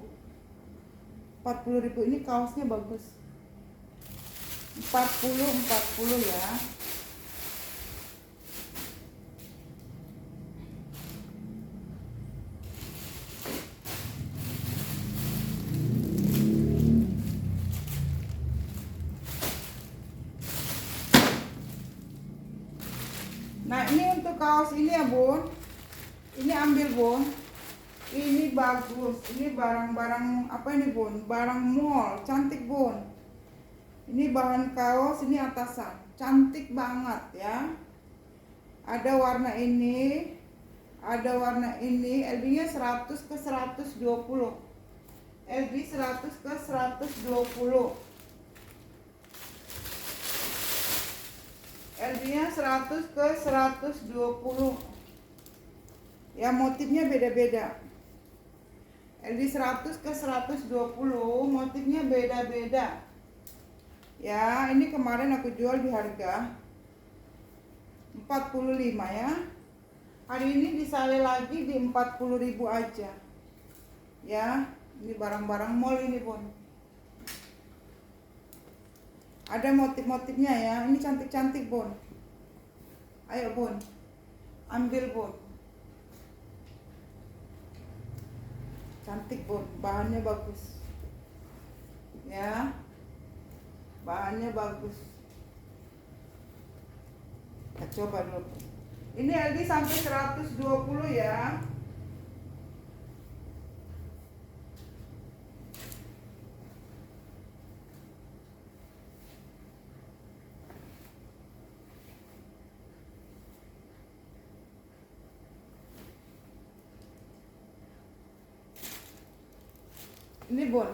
ini kaosnya bagus. 40 ya. Nah ini untuk kaos ini ya bun, ini ambil bun. Ini bagus, ini barang-barang apa ini bun, barang mall, cantik bun. Ini bahan kaos, ini atasan, cantik banget ya. Ada warna ini, LB nya 100 ke 120, LB 100 ke 120, LB nya 100 ke 120 ya, motifnya beda-beda. LB 100 ke 120 motifnya beda-beda ya. Ini kemarin aku jual di harga 45 ya. Hari ini disale lagi di 40.000 aja ya. Ini barang-barang mall ini bun. Ada motif-motifnya ya. Ini cantik-cantik bun. Ayo bun, ambil bun. Cantik bun, bahannya bagus ya, bahannya bagus. Kita coba dulu. Ini LD sampai 120 ya. Ini bun,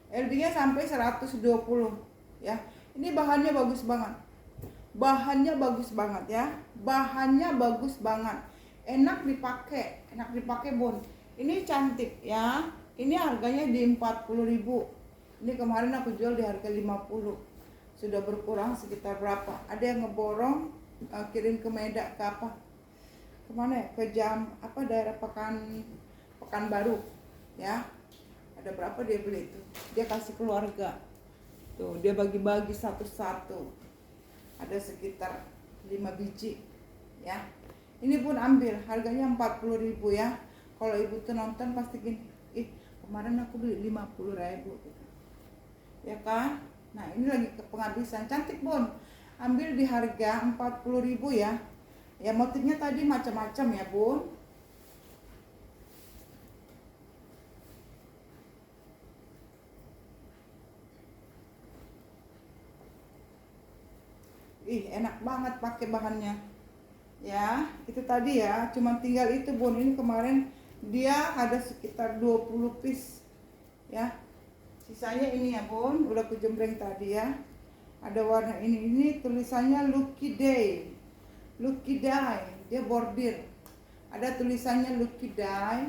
LD nya sampai 120 ya. Ini bahannya bagus banget, bahannya bagus banget ya, bahannya bagus banget, enak dipakai bun. Ini cantik ya. Ini harganya di 40.000. Ini kemarin aku jual di harga 50. Sudah berkurang sekitar berapa? Ada yang ngeborong kirim ke Medan, ke apa, kemana ya, ke jam apa, daerah Pekanbaru ya. Ada berapa dia beli itu, dia kasih keluarga tuh, dia bagi-bagi satu-satu, ada sekitar 5 biji ya. Ini pun ambil, harganya 40.000 ya. Kalau ibu tuh nonton pasti gini, kemarin aku beli 50.000 gitu ya kan. Nah ini lagi ke penghabisan, cantik bun. Ambil di harga 40.000 ya. Ya motifnya tadi macam-macam ya bun. Enak banget pakai bahannya ya. Itu tadi ya, cuma tinggal itu bun. Ini kemarin dia ada sekitar 20 piece ya. Sisanya ini ya bun, udah aku jembreng tadi ya. Ada warna ini tulisannya Lucky Day, dia bordir. Ada tulisannya Lucky Day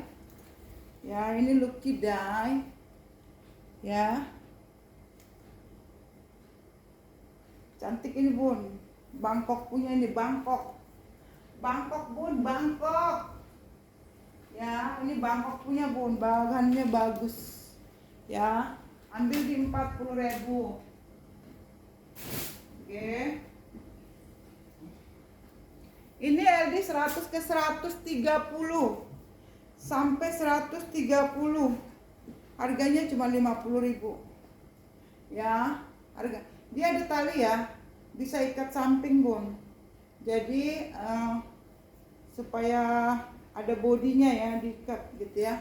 ya. Ini Lucky Day ya, cantik ini bun. Bangkok punya ini, Bangkok bun, Bangkok ya. Ini Bangkok punya bun, bahannya bagus ya. Ambil di 40.000. Oke. Ini LB jadi 100 ke 130 sampai 130. Harganya cuma 50.000. Ya, harga. Dia ada tali ya, bisa ikat samping bun. Jadi supaya ada bodinya ya, diikat gitu ya.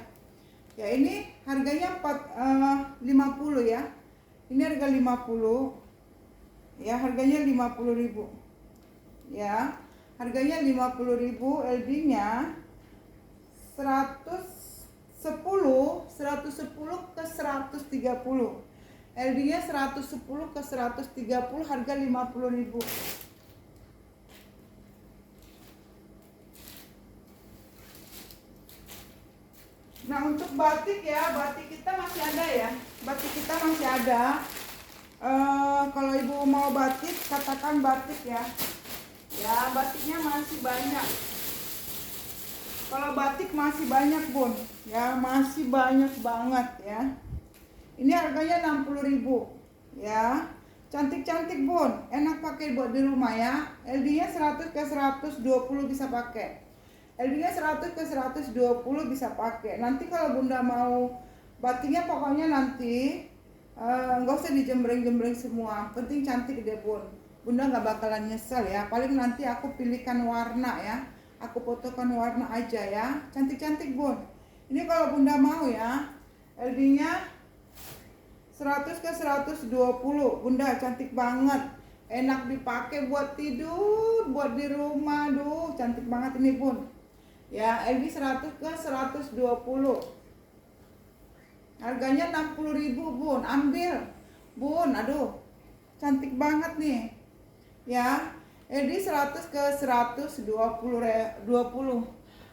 Ya ini harganya 50 ya. Ini harga 50. Ya, harganya 50.000. Ya, harganya 50.000, LD-nya 110 ke 130. LD-nya 110 ke 130, harga 50.000. Nah, untuk batik ya, batik kita masih ada ya. Batik kita masih ada. Kalau ibu mau batik, katakan batik ya. Ya, batiknya masih banyak. Kalau batik masih banyak bun, ya masih banyak banget ya. Ini harganya 60.000 ya. Cantik-cantik bun, enak pakai buat di rumah ya. LD-nya 100 ke 120 bisa pakai. LD-nya 100 ke 120 bisa pakai. Nanti kalau bunda mau batiknya, pokoknya nanti nggak usah dijembreng-jembreng semua, penting cantik deh bun. Bunda nggak bakalan nyesel ya. Paling nanti aku pilihkan warna ya, aku fotokan warna aja ya. Cantik-cantik bun. Ini kalau bunda mau ya, LD-nya 100 ke 120. Bunda cantik banget, enak dipakai buat tidur, buat di rumah. Duh, cantik banget ini bun ya. LD 100 ke 120, harganya 60.000 bun. Ambil bun, aduh cantik banget nih ya. LD 100 ke 120.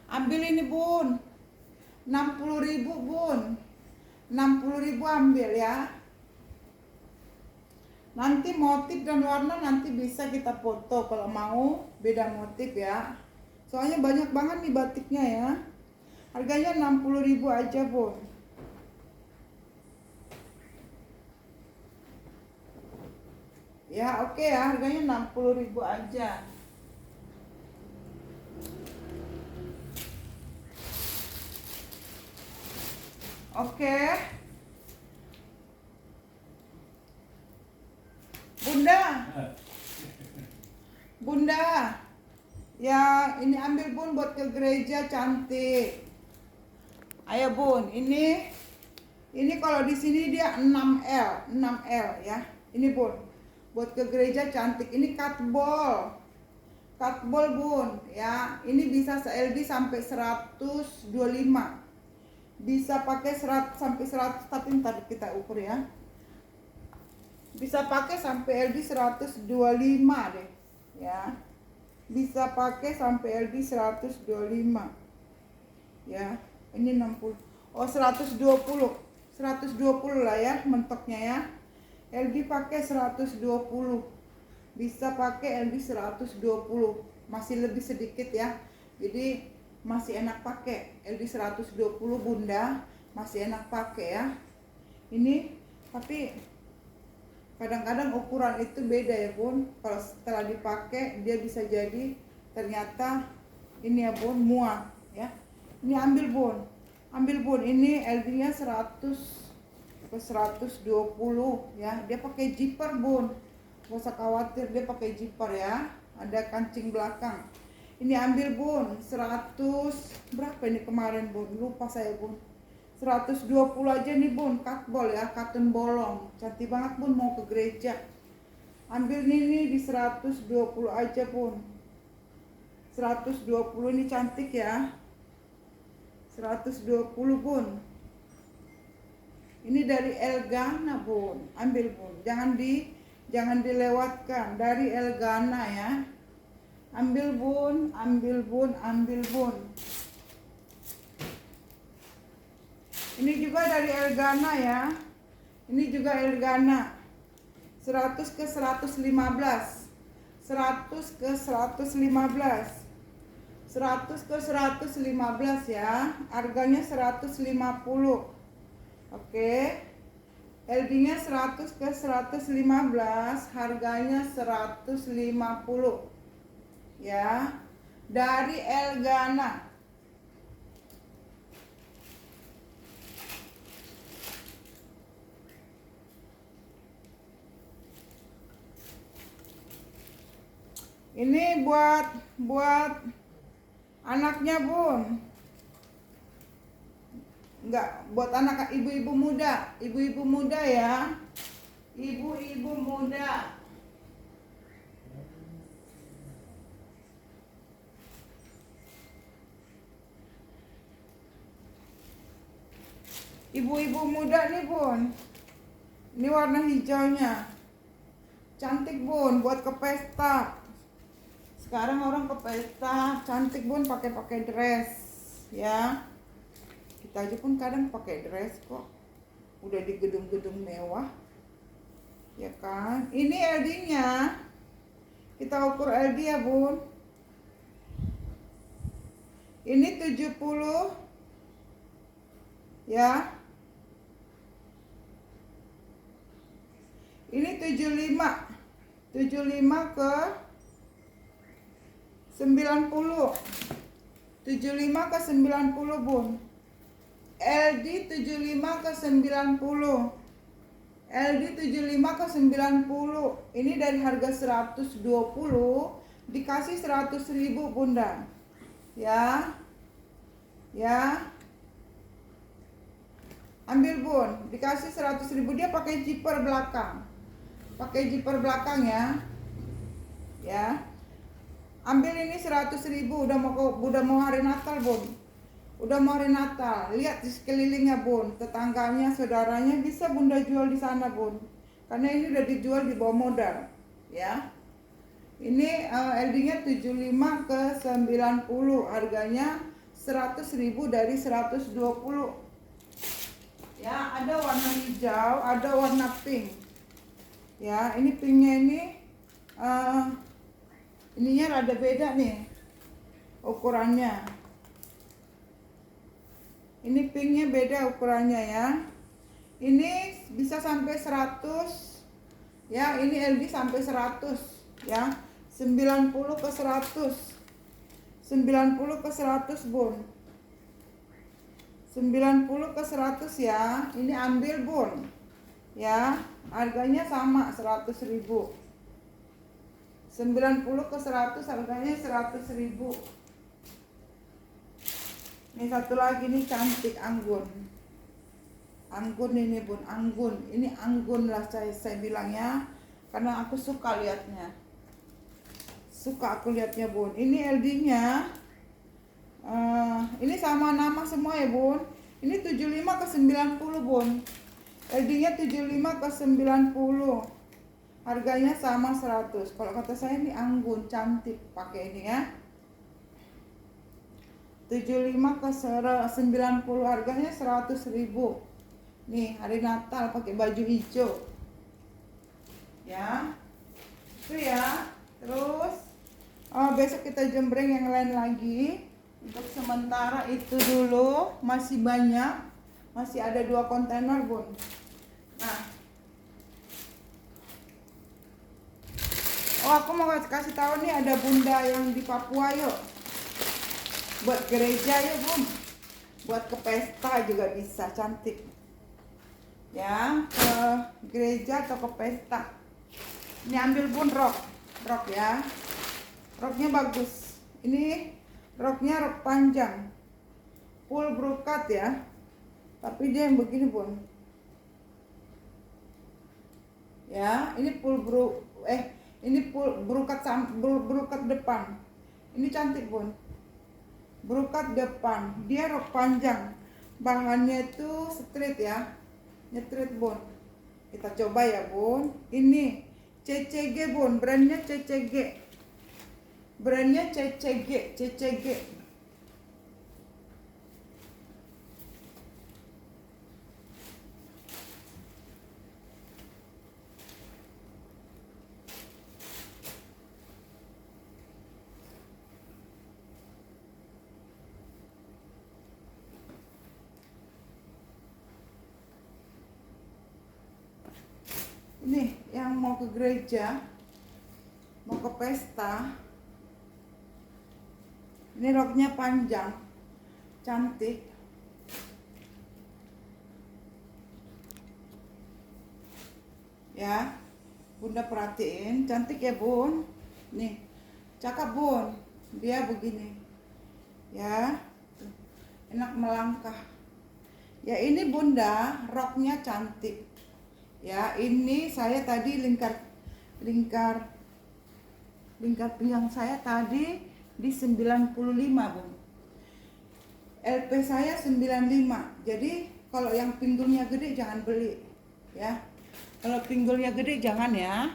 Ambil ini bun, 60.000 bun. 60.000 ambil ya. Nanti motif dan warna nanti bisa kita foto kalau mau beda motif ya. Soalnya banyak banget nih batiknya ya. Harganya 60.000 aja bun. Ya oke ya, harganya 60.000 aja. Oke. Bunda, ya ini ambil bun buat ke gereja, cantik. Ayo bun, ini kalau di sini dia 6L ya. Ini bun, buat ke gereja cantik. Ini cutball bun ya. Ini bisa LD sampai 125. Bisa pakai 100 sampai 100, tapi ntar kita ukur ya. Bisa pakai sampai LD 125 deh ya. Bisa pakai sampai LD 125 ya. Ini 60. Oh, 120 lah ya mentoknya ya. LD pakai 120. Bisa pakai LD 120. Masih lebih sedikit ya. Jadi masih enak pakai LD 120 bunda. Masih enak pakai ya. Ini tapi kadang-kadang ukuran itu beda ya bun. Kalau setelah dipakai dia bisa jadi ternyata ini ya bun, muat ya. Ini ambil bun, ini LD-nya 100 ke 120 ya. Dia pakai zipper bun, gak usah khawatir, dia pakai zipper ya. Ada kancing belakang. Ini ambil bun, 100 berapa ini kemarin bun, lupa saya bun. 120 aja nih bun, cutball ya, cotton bolong. Cantik banget bun, mau ke gereja. Ambil nih di 120 aja bun. 120 ini cantik ya. 120 bun. Ini dari Elgana bun, ambil bun. Jangan dilewatkan, dari Elgana ya. Ambil bun. Ini juga dari Elgana ya. Ini juga Elgana. 100 ke 115. 100 ke 115. 100 ke 115 ya. Harganya 150. Oke. LD-nya 100 ke 115, harganya 150. Ya. dari Elgana. Ini buat anaknya Bun. Enggak, buat anak ibu-ibu muda. Ibu-ibu muda ya. Ibu-ibu muda. Ibu-ibu muda nih Bun. Ini warna hijaunya. Cantik Bun buat ke pesta. Sekarang orang ke pesta cantik Bun pakai dress ya. Kita aja pun kadang pakai dress kok. Udah di gedung-gedung mewah. Ya kan? Ini LD-nya. Kita ukur LD ya, Bun. Ini 70 ya. Ini 75. 75 ke 90. 75 ke 90, Bun. LD 75 ke 90. LD 75 ke 90. Ini dari harga 120 dikasih 100.000, Bunda. Ya. Ya. Ambil, Bun. Dikasih 100.000, dia pakai zipper belakang. Pakai zipper belakang ya. Ya. Ambil ini 100.000, udah mau hari Natal, Bun. Udah mau hari Natal. Lihat di sekelilingnya, Bun. Tetangganya, saudaranya bisa Bunda jual di sana, Bun. Karena ini udah dijual di bawah modal, ya. Ini LD-nya 75 ke 90, harganya 100.000 dari 120. Ya, ada warna hijau, ada warna pink. Ya, ini pinknya ini ininya rada beda nih ukurannya. Ini pinknya beda ukurannya ya. Ini bisa sampai 100 ya. Ini LD sampai 100 ya. 90 ke 100. 90 ke 100, Bun. 90 ke 100 ya. Ini ambil, Bun. Ya, harganya sama 100.000. 90 ke 100 harganya 100.000. Ini satu lagi nih cantik, anggun. Anggun ini, Bun, anggun. Ini anggun lah saya bilangnya, karena aku suka lihatnya. Suka aku lihatnya, Bun. Ini LD-nya ini sama nama semua ya, Bun. Ini 75 ke 90, Bun. LD-nya 75 ke 90. Harganya sama 100. Kalau kata saya ini anggun, cantik pakai ini ya. 75 ke 90, harganya 100.000. Nih, hari Natal pakai baju hijau. Ya. Itu ya. Terus besok kita jembreng yang lain lagi. Untuk sementara itu dulu, masih banyak. Masih ada 2 kontainer, Bun. Nah, aku mau kasih tahu nih, ada Bunda yang di Papua yuk. Buat gereja ya, Bun. Buat ke pesta juga bisa, cantik. Ya, ke gereja atau ke pesta. Ini ambil, Bun, rok ya. Roknya bagus. Ini roknya rok panjang. Full brokat ya. Tapi dia yang begini, Bun. Ya, ini ini brokat depan. Ini cantik, Bun. Brokat depan. Dia rok panjang. Bahannya itu straight ya. Nyetrit, Bun. Kita coba ya, Bun. Ini CCG, Bun. Brandnya CCG. Brandnya CCG. Ini yang mau ke gereja, mau ke pesta, Ini roknya panjang, cantik. Ya, Bunda perhatiin, cantik ya Bun. Nih, cakep Bun. Dia begini. Ya, tuh, enak melangkah. Ya ini Bunda, roknya cantik. Ya, ini saya tadi lingkar pinggang saya tadi di 95 Bun. LP saya 95. Jadi kalau yang pinggulnya gede jangan beli ya. Kalau pinggulnya gede jangan ya.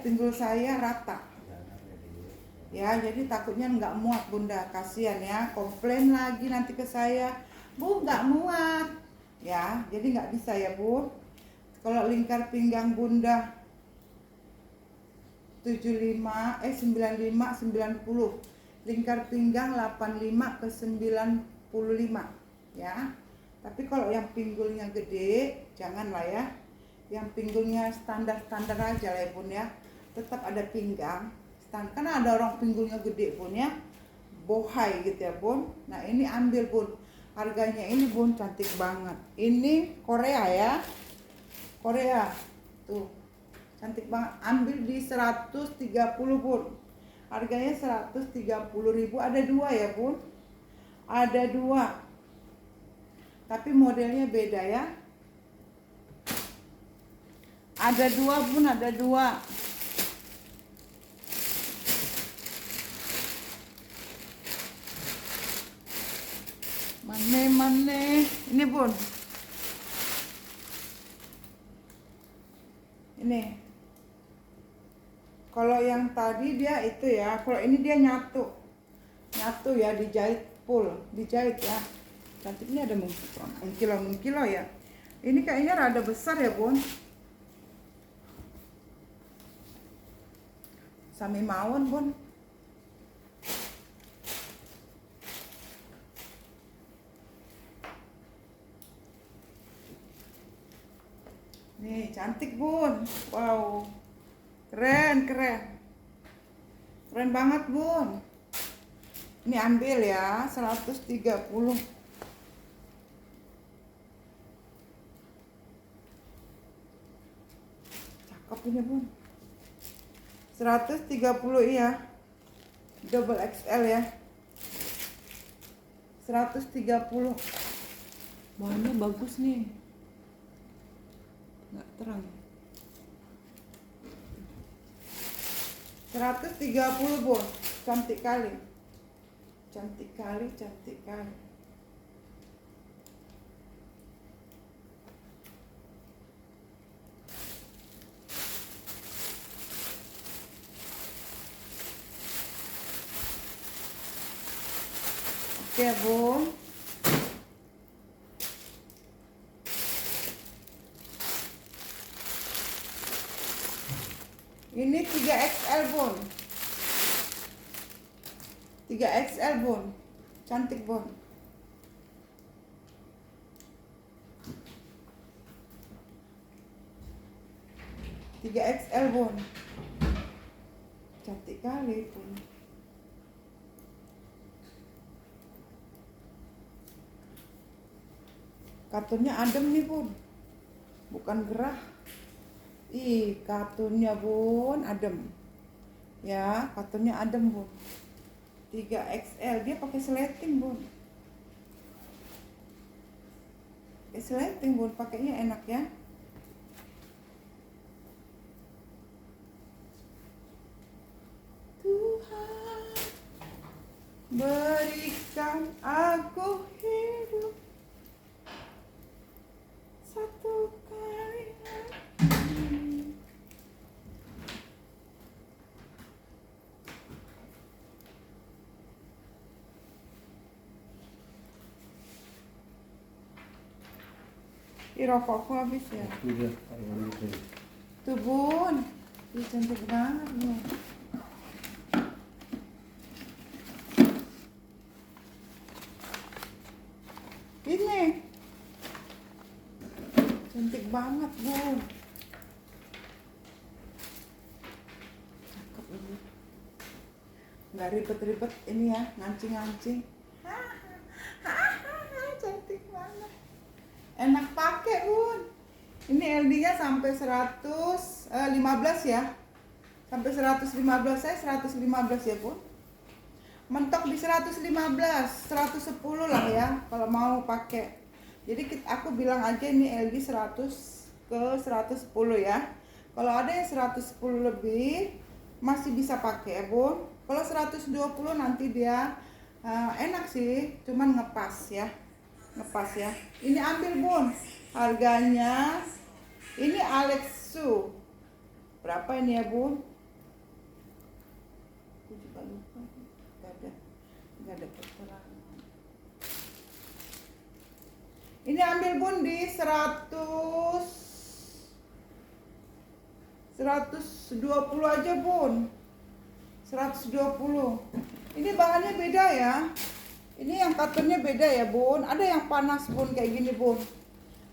Pinggul saya rata. Ya, jadi takutnya nggak muat Bunda, kasihan ya. Komplain lagi nanti ke saya, Bu nggak muat. Ya, jadi nggak bisa ya Bu. Kalau lingkar pinggang Bunda 95, 95, 90. Lingkar pinggang 85 ke 95 ya. Tapi kalau yang pinggulnya gede janganlah ya. Yang pinggulnya standar-standar aja lah ya Bun ya. Tetap ada pinggang. Karena ada orang pinggulnya gede Bun ya. Bohai gitu ya Bun. Nah ini ambil Bun. Harganya ini Bun cantik banget. Ini Korea ya. Korea. Tuh. Cantik banget. Ambil di 130 Bun. Harganya 130.000. Ada dua ya Bun. Ada dua. Tapi modelnya beda ya. Ada dua Bun, ada dua. Mana. Ini Bun. Ini. Kalau yang tadi dia itu ya, kalau ini dia nyatu. Nyatu ya, dijahit full, dijahit ya. Cantiknya ada mengkilo ya. Ini kayaknya rada besar ya Bun. Sami mawon Bun. Nih cantik Bun. Wow, keren banget Bun. Ini ambil ya 130. Cakep ini Bun. 130 iya. Double XL ya. 130. Bahannya bagus nih. Nggak terang. 130 Bun. Cantik kali. Cantik kali. Oke Bun. Ini 3XL Bun. 3XL Bun. Cantik Bun. Tiga XL Bun. Cantik kali Bun. Kartunnya adem nih Bun. Bukan gerah. Ih, kartunnya Bun adem. Ya, kartunnya adem Bun. 3XL, dia pakai sleting Bun. Sleting Bun, pakainya enak ya. Tuhan berikan aku hidup satu kali lagi. Ih, rokokku habis ya. Tuh Bun, ih cantik banget nih. Ini cantik banget Bun. Cakep ini. nggak ribet-ribet ini ya, ngancing-ngancing. Cantik banget, enak pakai bun. Ini LD-nya sampai 115 ya, sampai 115. Saya 115 ya bun, mentok di 115, 110 lah ya kalau mau pakai. Jadi aku bilang aja ini LD 100 ke 110 ya. Kalau ada yang 110 lebih masih bisa pakai ya bun. Kalau 120 nanti dia enak sih, cuman ngepas ya, ngepas ya. Ini ambil bun, harganya ini Alexu berapa ini ya bun? Aku juga lupa, nggak ada keterangan. Ini ambil bun di 120 aja bun, 120. Ini bahannya beda ya, ini yang katanya beda ya bun. Ada yang panas bun kayak gini bun,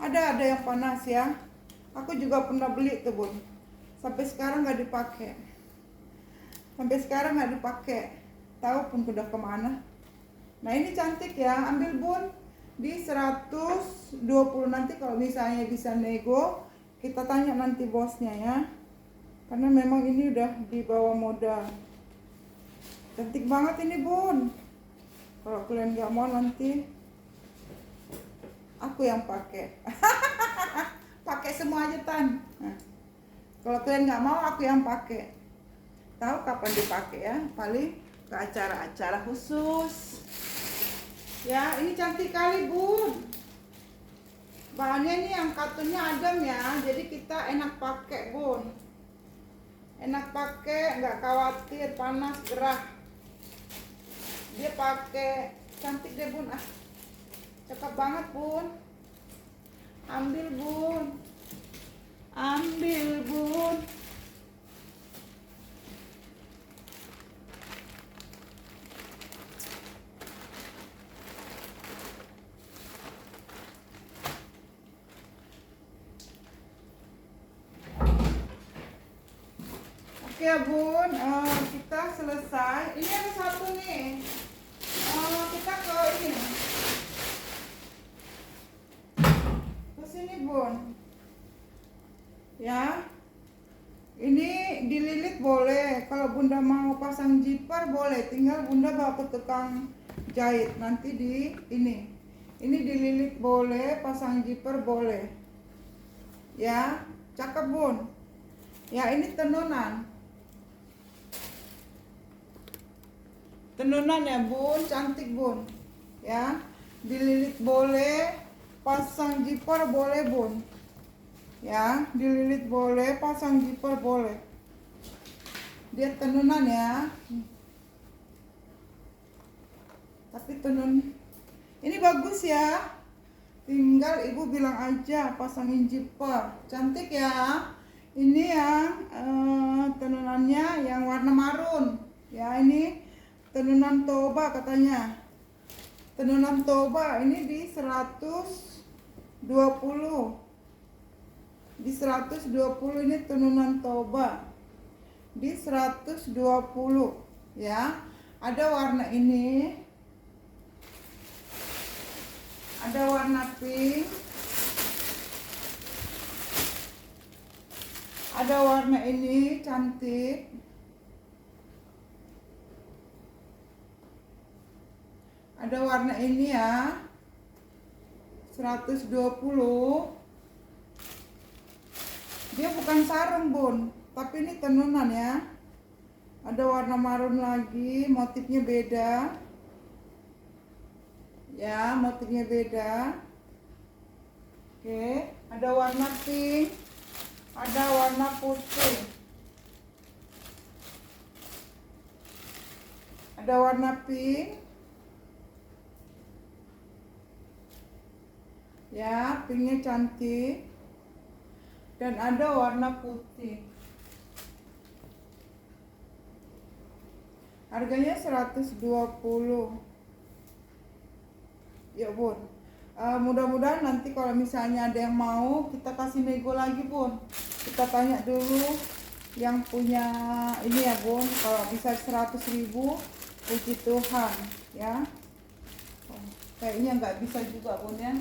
ada yang panas ya. Aku juga pernah beli tuh bun, sampai sekarang nggak dipakai, tahu pun udah kemana. Nah ini cantik ya, ambil bun di 120. Nanti kalau misalnya bisa nego, kita tanya nanti bosnya ya, karena memang ini udah di bawah modal. Cantik banget ini bun. Kalau kalian nggak mau nanti aku yang pakai. Pakai semua aja tan. Nah, kalau kalian nggak mau aku yang pakai. Tahu kapan dipakai ya, paling ke acara-acara khusus. Ya, ini cantik kali bun. Bahannya ini yang katanya adem ya, jadi kita enak pakai bun. Enak pakai, nggak khawatir panas gerah. Dia pakai cantik deh bun. Cakep banget bun. Ambil bun, ambil bun. Oke ya bun, kita selesai. Ini ada satu nih. Kita ke ini, ke sini bun. Ya, ini dililit boleh. Kalau bunda mau pasang zipper boleh. Tinggal bunda bawa ke tukang jahit. Nanti di ini dililit boleh, pasang zipper boleh. Ya, cakep bun. Ya ini tenunan. Tenunan ya bun, cantik bun. Ya, dililit boleh, pasang zipper boleh bun. Ya, dililit boleh, pasang zipper boleh. Dia tenunan ya. Tapi tenun ini bagus ya. Tinggal ibu bilang aja pasangin zipper. Cantik ya. Ini yang tenunannya yang warna marun. Ya, ini tenunan toba katanya. Tenunan toba ini di 120. Di 120 ini tenunan toba. Di 120 ya. Ada warna ini. Ada warna pink. Ada warna ini cantik. Ada warna ini ya, 120. Dia bukan sarung bun, tapi ini tenunan ya. Ada warna marun lagi, motifnya beda. Ya, motifnya beda. Oke, ada warna pink, ada warna putih. Ada warna pink. Ya, pinknya cantik. Dan ada warna putih. Harganya 120. Ya bun, mudah-mudahan nanti kalau misalnya ada yang mau, kita kasih nego lagi bun. Kita tanya dulu yang punya ini ya bun. Kalau bisa 100.000 Puji Tuhan ya. Oh, kayaknya nggak bisa juga bun ya.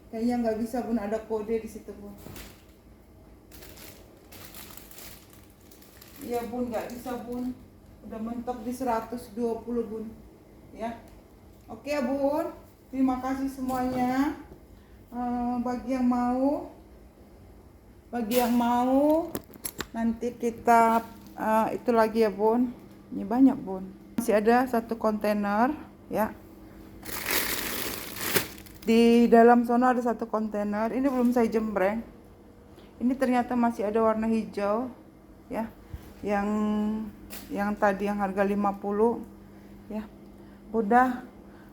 Kayaknya nggak bisa bun, ada kode di situ bun. Iya bun, nggak bisa bun. Udah mentok di 120 bun. Ya. Oke ya bun. Terima kasih semuanya. Bagi yang mau nanti kita itu lagi ya bun. Ini banyak bun. Masih ada satu kontainer ya. Di dalam sono ada satu kontainer. Ini belum saya jembreng. Ini ternyata masih ada warna hijau ya. Yang tadi yang harga 50 ya. Udah,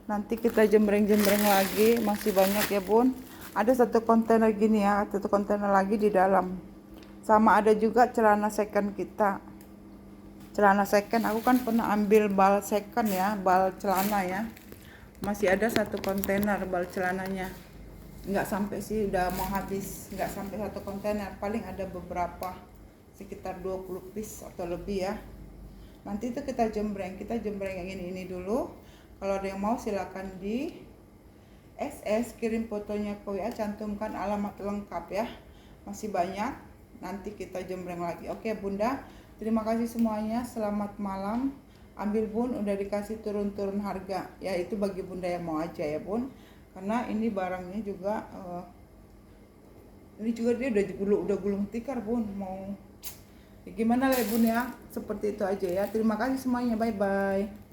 nanti kita jembreng-jembreng lagi. Masih banyak ya bun. Ada satu kontainer gini ya, satu kontainer lagi di dalam. Sama ada juga celana second kita. Celana second, aku kan pernah ambil bal second ya, bal celana ya. Masih ada satu kontainer bal celananya. Nggak sampai sih, udah mau habis. Nggak sampai satu kontainer, paling ada beberapa. Sekitar 20 piece atau lebih ya. Nanti itu kita jembreng yang ini dulu. Kalau ada yang mau silakan di SS, kirim fotonya ke WA, cantumkan alamat lengkap ya. Masih banyak, nanti kita jembreng lagi. Oke bunda, terima kasih semuanya, selamat malam. Ambil bun, udah dikasih turun-turun harga ya, itu bagi bunda yang mau aja ya bun, karena ini barangnya juga ini juga dia udah gulung tikar bun, mau ya gimana lah bun ya, seperti itu aja ya. Terima kasih semuanya, bye bye.